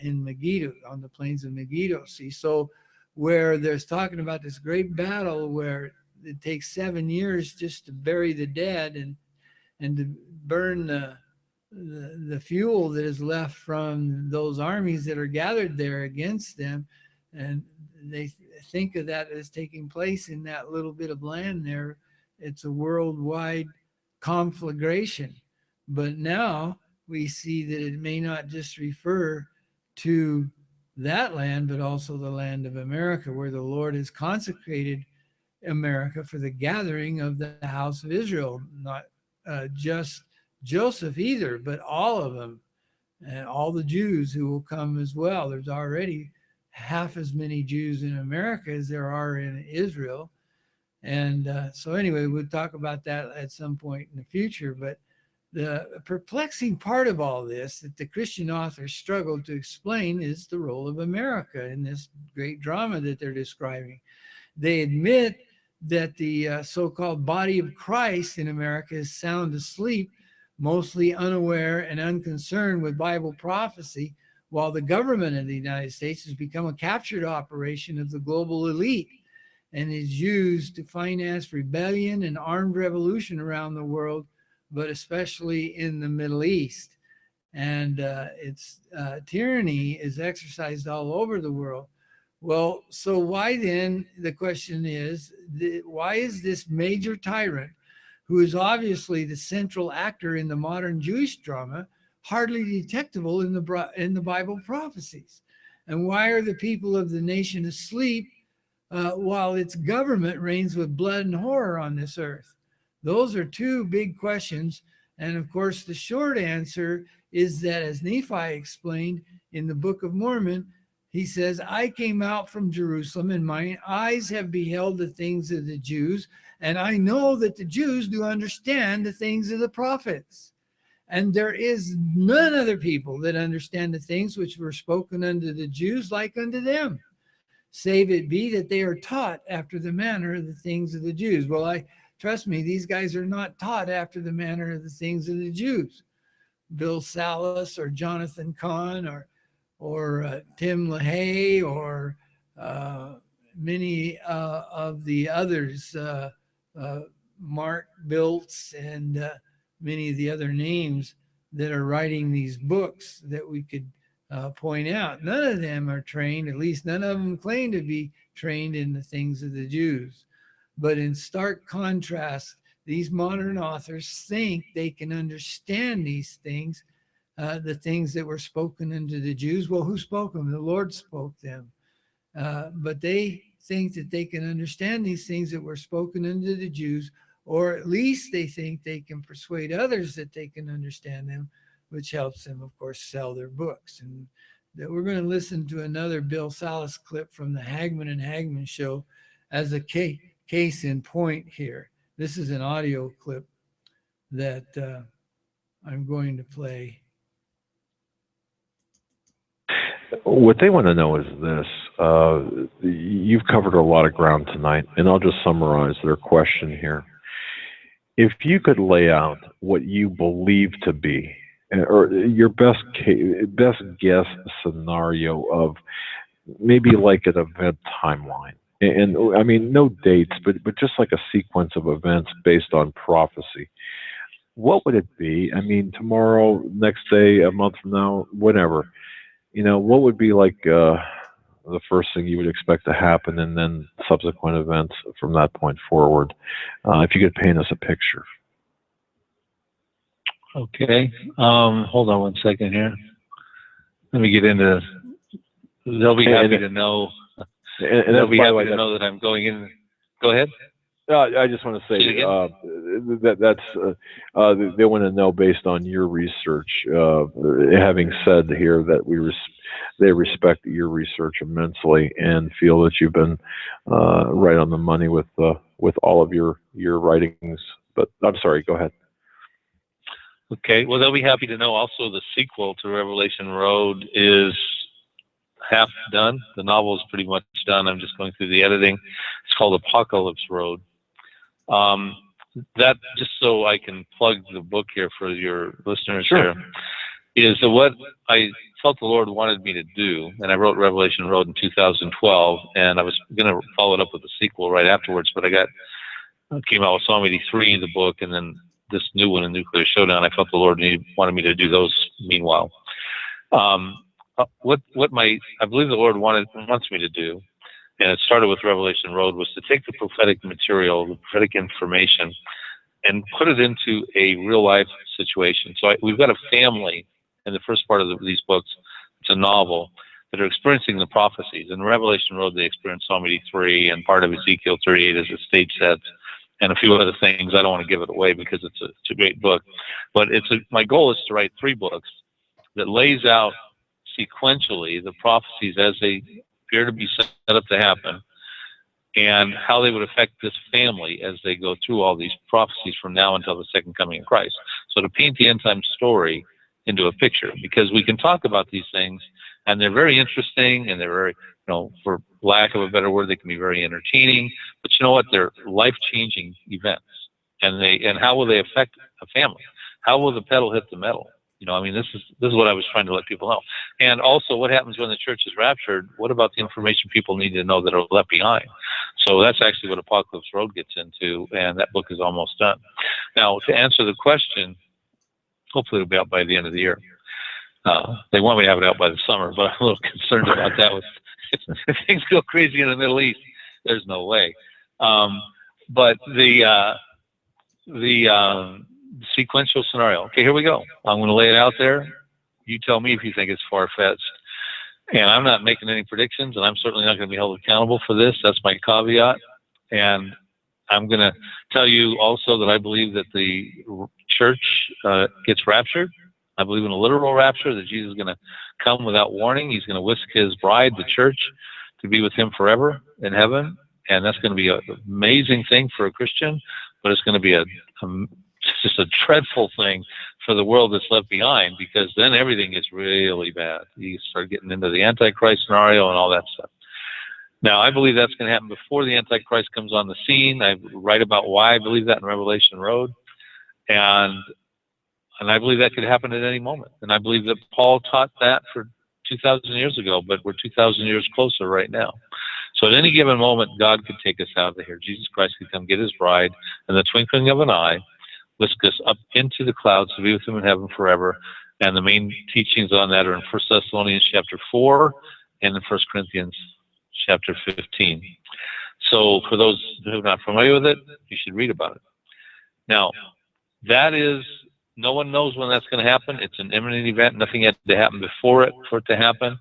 A: in Megiddo, on the plains of Megiddo. See, so where there's talking about this great battle where it takes 7 years just to bury the dead and to burn the fuel that is left from those armies that are gathered there against them, and they think of that as taking place in that little bit of land there. It's a worldwide conflagration. But now we see that it may not just refer to that land, but also the land of America, where the Lord has consecrated America for the gathering of the house of Israel, not just Joseph either, but all of them, and all the Jews who will come as well. There's already half as many Jews in America as there are in Israel. And so anyway, we'll talk about that at some point in the future. But the perplexing part of all this that the Christian authors struggled to explain is the role of America in this great drama that they're describing. They admit that the so-called body of Christ in America is sound asleep, mostly unaware and unconcerned with Bible prophecy, while the government of the United States has become a captured operation of the global elite and is used to finance rebellion and armed revolution around the world, but especially in the Middle East. And its tyranny is exercised all over the world. Well, so why then, the question is, why is this major tyrant, who is obviously the central actor in the modern Jewish drama, hardly detectable in the Bible prophecies? And why are the people of the nation asleep while its government reigns with blood and horror on this earth? Those are two big questions. And of course, the short answer is that, as Nephi explained in the Book of Mormon, he says, I came out from Jerusalem, and mine eyes have beheld the things of the Jews, and I know that the Jews do understand the things of the prophets. And there is none other people that understand the things which were spoken unto the Jews like unto them, save it be that they are taught after the manner of the things of the Jews. Well, trust me, these guys are not taught after the manner of the things of the Jews. Bill Salas or Jonathan Cahn or Tim LaHaye or many of the others, Mark Biltz and many of the other names that are writing these books that we could point out. None of them are trained, at least none of them claim to be trained in the things of the Jews. But in stark contrast, these modern authors think they can understand these things, the things that were spoken unto the Jews. Well, who spoke them? The Lord spoke them. But they think that they can understand these things that were spoken unto the Jews, or at least they think they can persuade others that they can understand them, which helps them, of course, sell their books. And that we're going to listen to another Bill Salas clip from the Hagman and Hagman show as a case in point here. This is an audio clip that I'm going to play.
F: What they want to know is this. You've covered a lot of ground tonight, and I'll just summarize their question here. If you could lay out what you believe to be, or your best guess scenario of maybe like an event timeline, and I mean no dates, but just like a sequence of events based on prophecy, what would it be? I mean, tomorrow, next day, a month from now, whatever. You know, what would be like the first thing you would expect to happen, and then subsequent events from that point forward? If you could paint us a picture.
B: Okay. Hold on one second here. Let me get into. They'll be happy to know. And they'll be happy to know that I'm going in. Go ahead.
F: I just want to say they want to know based on your research. Having said here that they respect your research immensely and feel that you've been right on the money with all of your writings. But I'm sorry, go ahead.
B: Okay. Well, they'll be happy to know also the sequel to Revelation Road is half done. The novel is pretty much done. I'm just going through the editing. It's called Apocalypse Road. That, just so I can plug the book here for your listeners here, is what I felt the Lord wanted me to do, and I wrote Revelation Road in 2012, and I was going to follow it up with a sequel right afterwards, but I came out with Psalm 83, the book, and then this new one, A Nuclear Showdown. I felt the Lord wanted me to do those meanwhile. I believe the Lord wants me to do, and it started with Revelation Road, was to take the prophetic material, the prophetic information, and put it into a real-life situation. So we've got a family in the first part of these books. It's a novel that are experiencing the prophecies. In Revelation Road, they experience Psalm 83 and part of Ezekiel 38 as a stage set, and a few other things. I don't want to give it away because it's a great book. But my goal is to write 3 books that lays out sequentially the prophecies as they appear to be set up to happen, and how they would affect this family as they go through all these prophecies from now until the second coming of Christ. So to paint the end time story into a picture, because we can talk about these things, and they're very interesting, and they're very, for lack of a better word, they can be very entertaining, but you know what? They're life-changing events, and how will they affect a family? How will the pedal hit the metal? This is what I was trying to let people know. And also, what happens when the church is raptured? What about the information people need to know that are left behind? So that's actually what Apocalypse Road gets into, and that book is almost done. Now, to answer the question, hopefully it'll be out by the end of the year. They want me to have it out by the summer, but I'm a little concerned about that. If things go crazy in the Middle East, there's no way. But the sequential scenario. Okay, here we go. I'm going to lay it out there. You tell me if you think it's far-fetched. And I'm not making any predictions, and I'm certainly not going to be held accountable for this. That's my caveat. And I'm going to tell you also that I believe that the church gets raptured. I believe in a literal rapture, that Jesus is going to come without warning. He's going to whisk his bride, the church, to be with him forever in heaven. And that's going to be an amazing thing for a Christian, but it's going to be just a dreadful thing for the world that's left behind, because then everything is really bad. You start getting into the Antichrist scenario and all that stuff. Now, I believe that's going to happen before the Antichrist comes on the scene. I write about why I believe that in Revelation Road. And I believe that could happen at any moment. And I believe that Paul taught that for 2,000 years ago, but we're 2,000 years closer right now. So at any given moment, God could take us out of here. Jesus Christ could come get his bride in the twinkling of an eye, whisk us up into the clouds to be with him in heaven forever,
G: And the main teachings on that are in 1 Thessalonians chapter 4 and in 1 Corinthians chapter 15. So for those who are not familiar with it, you should read about it. Now, that is, no one knows when that's going to happen. It's an imminent event. Nothing had to happen before it for it to happen.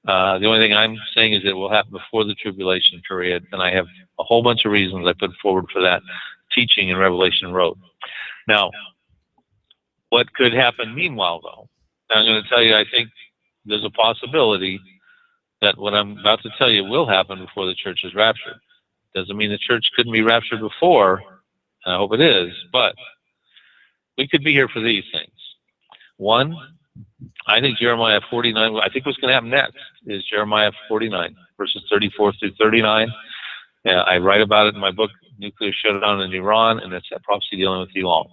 G: The only thing I'm saying is it will happen before the tribulation period, and I have a whole bunch of reasons I put forward for that teaching in Revelation Road. Now, what could happen meanwhile, though? I'm going to tell you, I think there's a possibility that what I'm about to tell you will happen before the church is raptured. Doesn't mean the church couldn't be raptured before, and I hope it is, but we could be here for these things. One, I think Jeremiah 49, I think what's going to happen next is Jeremiah 49, verses 34 through 39. I write about it in my book, Nuclear Shutdown in Iran, and it's that prophecy dealing with Elam.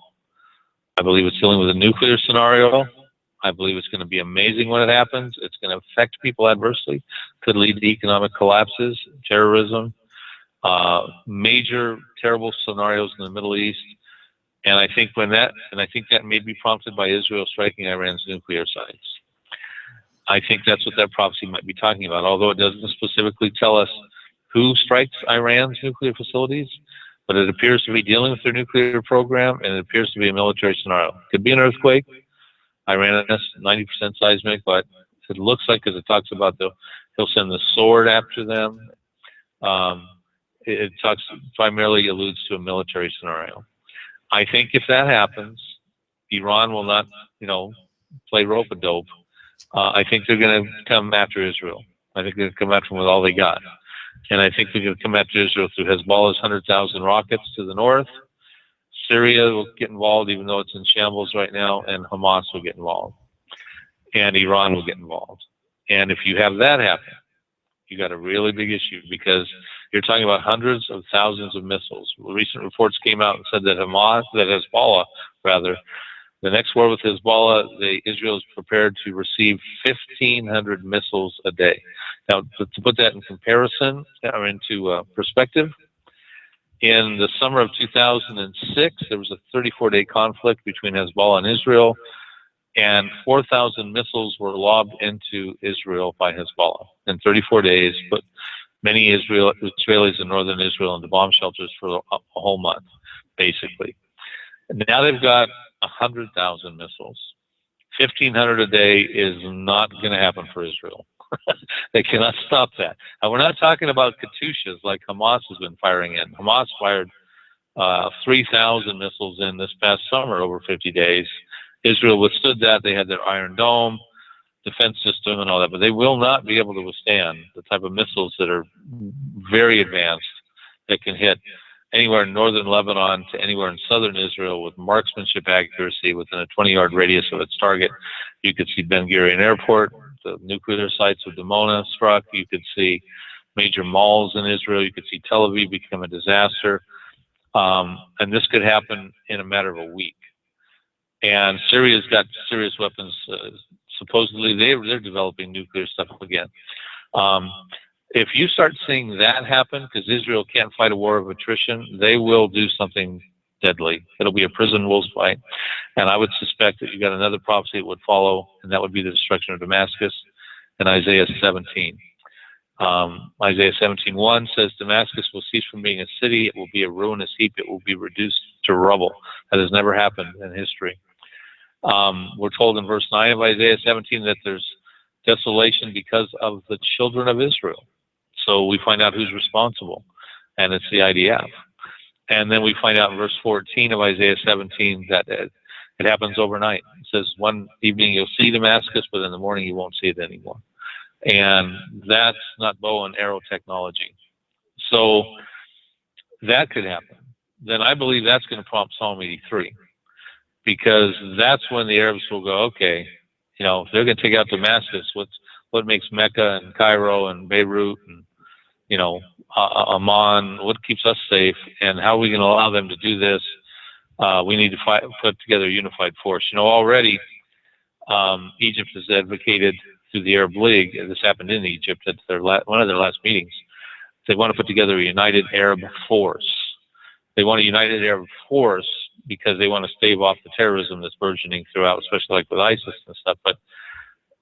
G: I believe it's dealing with a nuclear scenario. I believe it's going to be amazing when it happens. It's going to affect people adversely, could lead to economic collapses, terrorism, major terrible scenarios in the Middle East. And I think that may be prompted by Israel striking Iran's nuclear sites. I think that's what that prophecy might be talking about, although it doesn't specifically tell us who strikes Iran's nuclear facilities, but it appears to be dealing with their nuclear program, and it appears to be a military scenario. Could be an earthquake. Iran has 90% seismic, but it looks like, because it talks about he'll send the sword after them. It primarily alludes to a military scenario. I think if that happens, Iran will not, play rope-a-dope. I think they're going to come after Israel. I think they're going to come after them with all they got. And I think they're going to come after Israel through Hezbollah's 100,000 rockets to the north. Syria will get involved, even though it's in shambles right now, and Hamas will get involved. And Iran will get involved. And if you have that happen, you got a really big issue, because you're talking about hundreds of thousands of missiles. Recent reports came out and said that Hezbollah, the next war with Hezbollah, Israel is prepared to receive 1,500 missiles a day. Now, to put that in comparison, or into perspective, in the summer of 2006, there was a 34-day conflict between Hezbollah and Israel, and 4,000 missiles were lobbed into Israel by Hezbollah in 34 days, but many Israelis in northern Israel into bomb shelters for a whole month, basically. And now they've got 100,000 missiles. 1,500 a day is not going to happen for Israel. They cannot stop that. And we're not talking about Katyushas like Hamas has been firing in. Hamas fired 3,000 missiles in this past summer over 50 days. Israel withstood that. They had their Iron Dome defense system and all that, but they will not be able to withstand the type of missiles that are very advanced that can hit anywhere in northern Lebanon to anywhere in southern Israel with marksmanship accuracy within a 20-yard radius of its target. You could see Ben Gurion Airport, the nuclear sites of Dimona struck. You could see major malls in Israel. You could see Tel Aviv become a disaster. And this could happen in a matter of a week. And Syria's got serious weapons. Supposedly, they're developing nuclear stuff again. If you start seeing that happen, because Israel can't fight a war of attrition, they will do something deadly. It'll be a prison wolves fight. And I would suspect that you got another prophecy that would follow, and that would be the destruction of Damascus in Isaiah 17. Isaiah 17:1 says, Damascus will cease from being a city. It will be a ruinous heap. It will be reduced to rubble. That has never happened in history. We're told in verse 9 of Isaiah 17 that there's desolation because of the children of Israel. So we find out who's responsible, and it's the IDF. And then we find out in verse 14 of Isaiah 17 that it happens overnight. It says, one evening you'll see Damascus, but in the morning you won't see it anymore. And that's not bow and arrow technology. So that could happen. Then I believe that's going to prompt Psalm 83, because that's when the Arabs will go, okay, if they're going to take out Damascus, what makes Mecca and Cairo and Beirut and Amman, what keeps us safe, and how are we going to allow them to do this? We need to put together a unified force. Already Egypt has advocated through the Arab League, and this happened in Egypt at one of their last meetings. They want to put together a united Arab force. They want a united Arab force because they want to stave off the terrorism that's burgeoning throughout, especially like with ISIS and stuff. But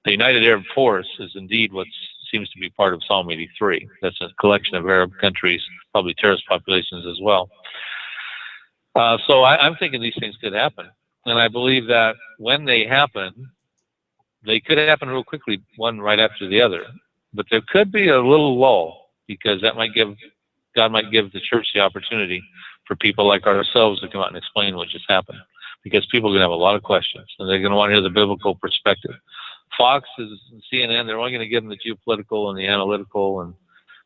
G: the United Arab Force is indeed what seems to be part of Psalm 83. That's a collection of Arab countries, probably terrorist populations as well. So I'm thinking these things could happen. And I believe that when they happen, they could happen real quickly, one right after the other. But there could be a little lull, because that might give, God might give the church the opportunity for people like ourselves to come out and explain what just happened. Because people are going to have a lot of questions, and they're going to want to hear the biblical perspective. Fox and CNN, they're only going to give them the geopolitical and the analytical and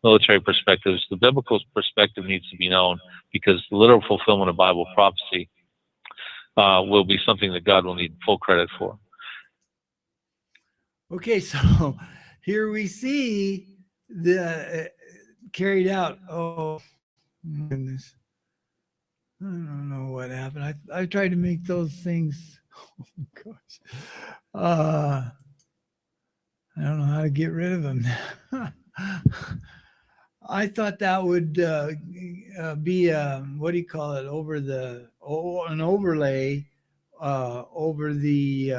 G: military perspectives. The biblical perspective needs to be known, because the literal fulfillment of Bible prophecy will be something that God will need full credit for.
A: Okay, so here we see the carried out. Oh, goodness. I don't know what happened. I tried to make those things. Oh, gosh. I don't know how to get rid of them. I thought that would be what do you call it, over the an overlay over the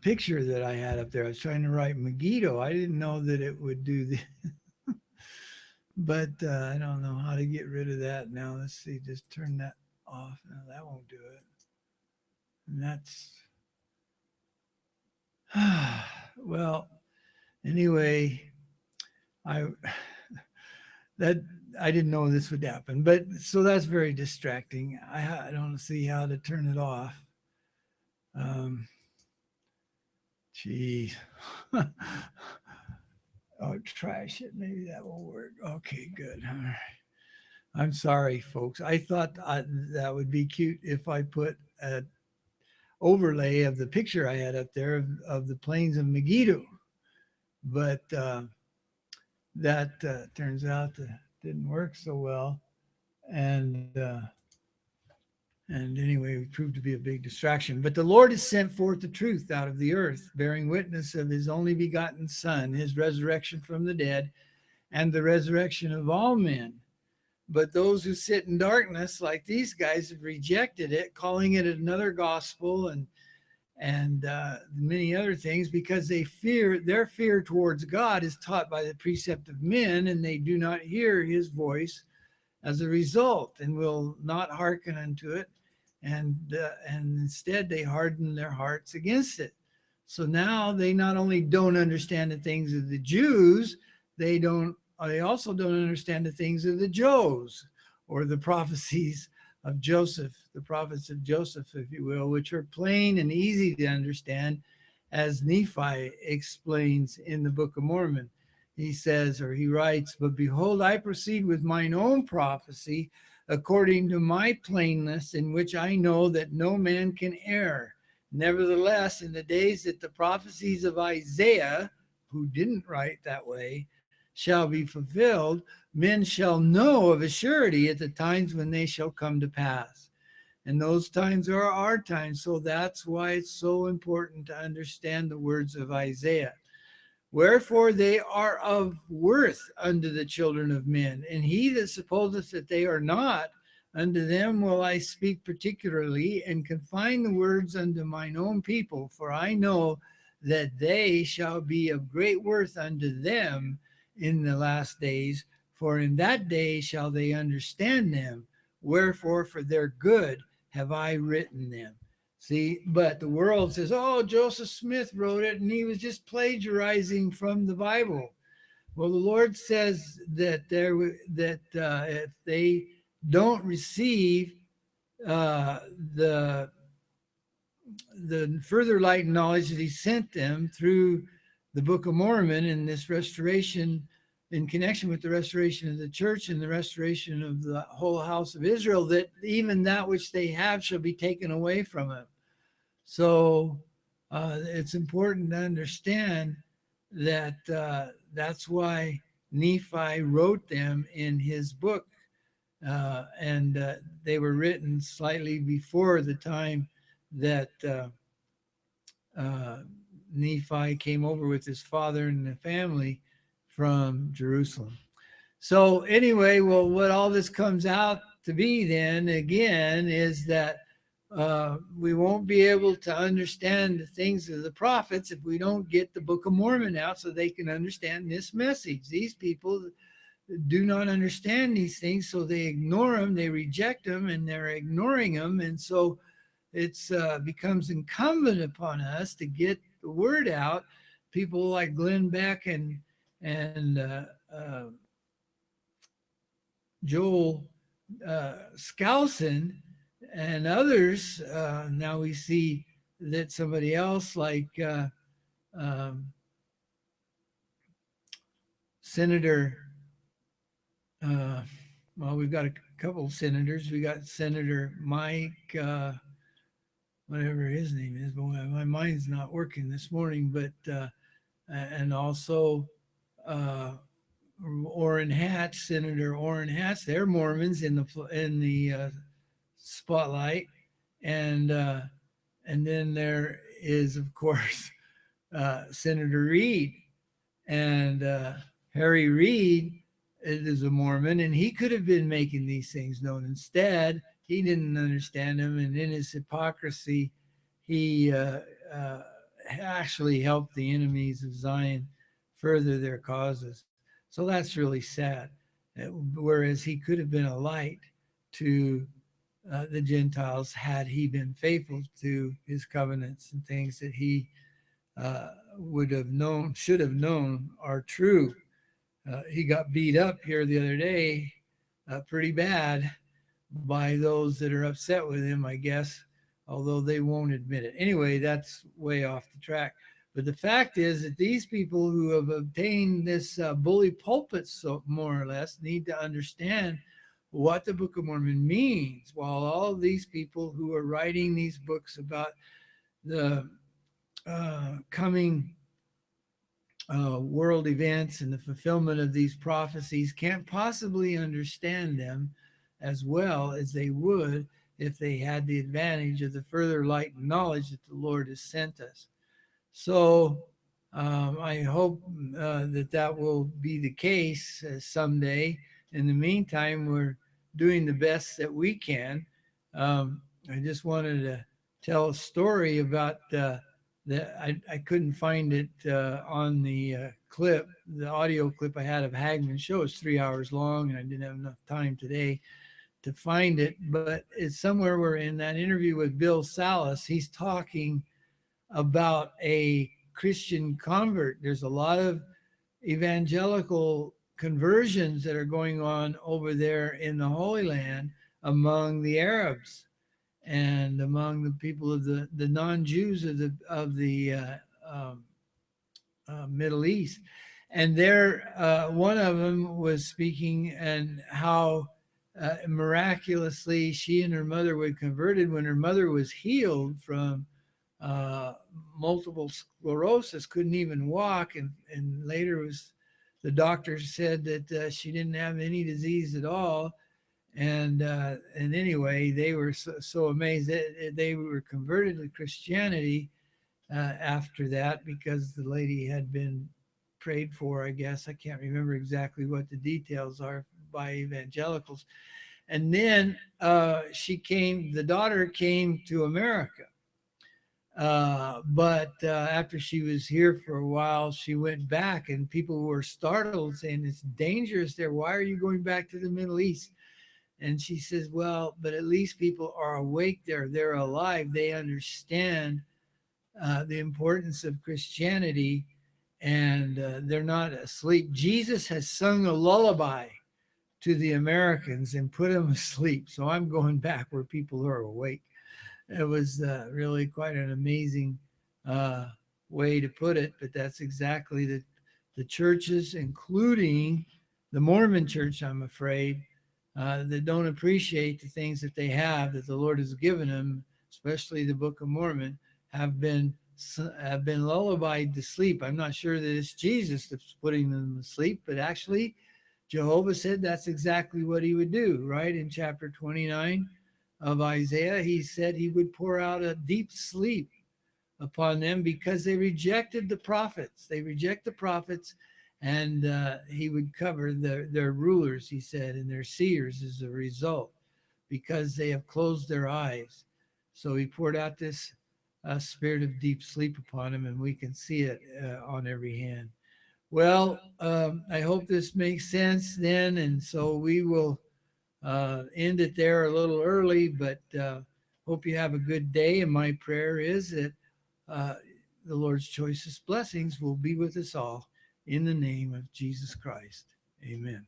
A: picture that I had up there. I was trying to write Megiddo. I didn't know that it would do the but I don't know how to get rid of that now. Let's see, just turn that off. No, that won't do it. And that's well, anyway, I didn't know this would happen, but so that's very distracting. I don't see how to turn it off. Geez. Oh, trash it. Maybe that will work. Okay, good. All right. I'm sorry, folks. I thought that would be cute if I put an overlay of the picture I had up there of the plains of Megiddo, but that turns out that didn't work so well, and anyway, it proved to be a big distraction. But the Lord has sent forth the truth out of the earth, bearing witness of his only begotten Son, his resurrection from the dead, and the resurrection of all men. But those who sit in darkness, like these guys, have rejected it, calling it another gospel and many other things, because they fear, their fear towards God is taught by the precept of men, and they do not hear his voice as a result, and will not hearken unto it, and instead they harden their hearts against it. So now they not only don't understand the things of the Jews, they also don't understand the things of the Joes, or the prophecies of Joseph, the prophets of Joseph, if you will, which are plain and easy to understand, as Nephi explains in the Book of Mormon. He says, or he writes, "But behold, I proceed with mine own prophecy, according to my plainness, in which I know that no man can err. Nevertheless, in the days that the prophecies of Isaiah, who didn't write that way, shall be fulfilled, men shall know of a surety at the times when they shall come to pass." And those times are our times. So that's why it's so important to understand the words of Isaiah. "Wherefore they are of worth unto the children of men, and he that supposeth that they are not, unto them will I speak particularly, and confine the words unto mine own people, for I know that they shall be of great worth unto them in the last days, for in that day shall they understand them. Wherefore for their good have I written them." See, but the world says, oh, Joseph Smith wrote it and he was just plagiarizing from the Bible. Well, the Lord says that if they don't receive the further light and knowledge that he sent them through the Book of Mormon and this restoration, in connection with the restoration of the church and the restoration of the whole house of Israel, that even that which they have shall be taken away from them. So it's important to understand that that's why Nephi wrote them in his book. And they were written slightly before the time that Nephi came over with his father and the family from Jerusalem. So anyway, well, what all this comes out to be then again is that we won't be able to understand the things of the prophets if we don't get the Book of Mormon out so they can understand this message. These people do not understand these things, so they ignore them, they reject them, and they're ignoring them. And so it's becomes incumbent upon us to get the word out. People like Glenn Beck and Joel Skousen and others. Now we see that somebody else like Senator, well, we've got a couple of senators. We got Senator Mike, whatever his name is. Boy, my mind's not working this morning, but and also Orrin Hatch, Senator Orrin Hatch. They're Mormons in the spotlight, and then there is, of course, Senator Reed, and Harry Reid is a Mormon, and he could have been making these things known. Instead, he didn't understand them, and in his hypocrisy, he actually helped the enemies of Zion further their causes. So that's really sad. Whereas he could have been a light to the Gentiles had he been faithful to his covenants and things that he would have known, should have known are true. He got beat up here the other day pretty bad by those that are upset with him, I guess, although they won't admit it. Anyway, that's way off the track. But the fact is that these people who have obtained this bully pulpit, so more or less, need to understand what the Book of Mormon means, while all of these people who are writing these books about the coming world events and the fulfillment of these prophecies can't possibly understand them as well as they would if they had the advantage of the further light and knowledge that the Lord has sent us. So I hope that will be the case someday. In the meantime, we're doing the best that we can. I just wanted to tell a story about that. I couldn't find it on the clip, the audio clip I had of Hagman's show. It's 3 hours long, and I didn't have enough time today to find it. But it's somewhere where in that interview with Bill Salas, he's talking about a Christian convert. There's a lot of evangelical conversions that are going on over there in the Holy Land among the Arabs and among the people of the non-Jews of the Middle East. And there, one of them was speaking and how miraculously she and her mother were converted when her mother was healed from multiple sclerosis, couldn't even walk, and later was the doctor said that she didn't have any disease at all. And anyway, they were so amazed that they were converted to Christianity after that, because the lady had been prayed for, I guess. I can't remember exactly what the details are, by evangelicals. And then the daughter came to America. But after she was here for a while, she went back, and people were startled, saying, "It's dangerous there. Why are you going back to the Middle East?" And she says, "Well, but at least people are awake there. They're alive. They understand the importance of Christianity, and they're not asleep. Jesus has sung a lullaby to the Americans and put them asleep. So I'm going back where people are awake." It was really quite an amazing way to put it, but that's exactly the churches, including the Mormon church, I'm afraid, that don't appreciate the things that they have, that the Lord has given them, especially the Book of Mormon, have been lullabied to sleep. I'm not sure that it's Jesus that's putting them to sleep, but actually Jehovah said that's exactly what he would do, right? In chapter 29 of Isaiah, he said he would pour out a deep sleep upon them because they rejected the prophets. They reject the prophets, and he would cover their rulers, he said, and their seers as a result, because they have closed their eyes. So he poured out this spirit of deep sleep upon them, and we can see it on every hand. Well, I hope this makes sense then, and so we will end it there a little early, but hope you have a good day, and my prayer is that the Lord's choicest blessings will be with us all in the name of Jesus Christ. Amen.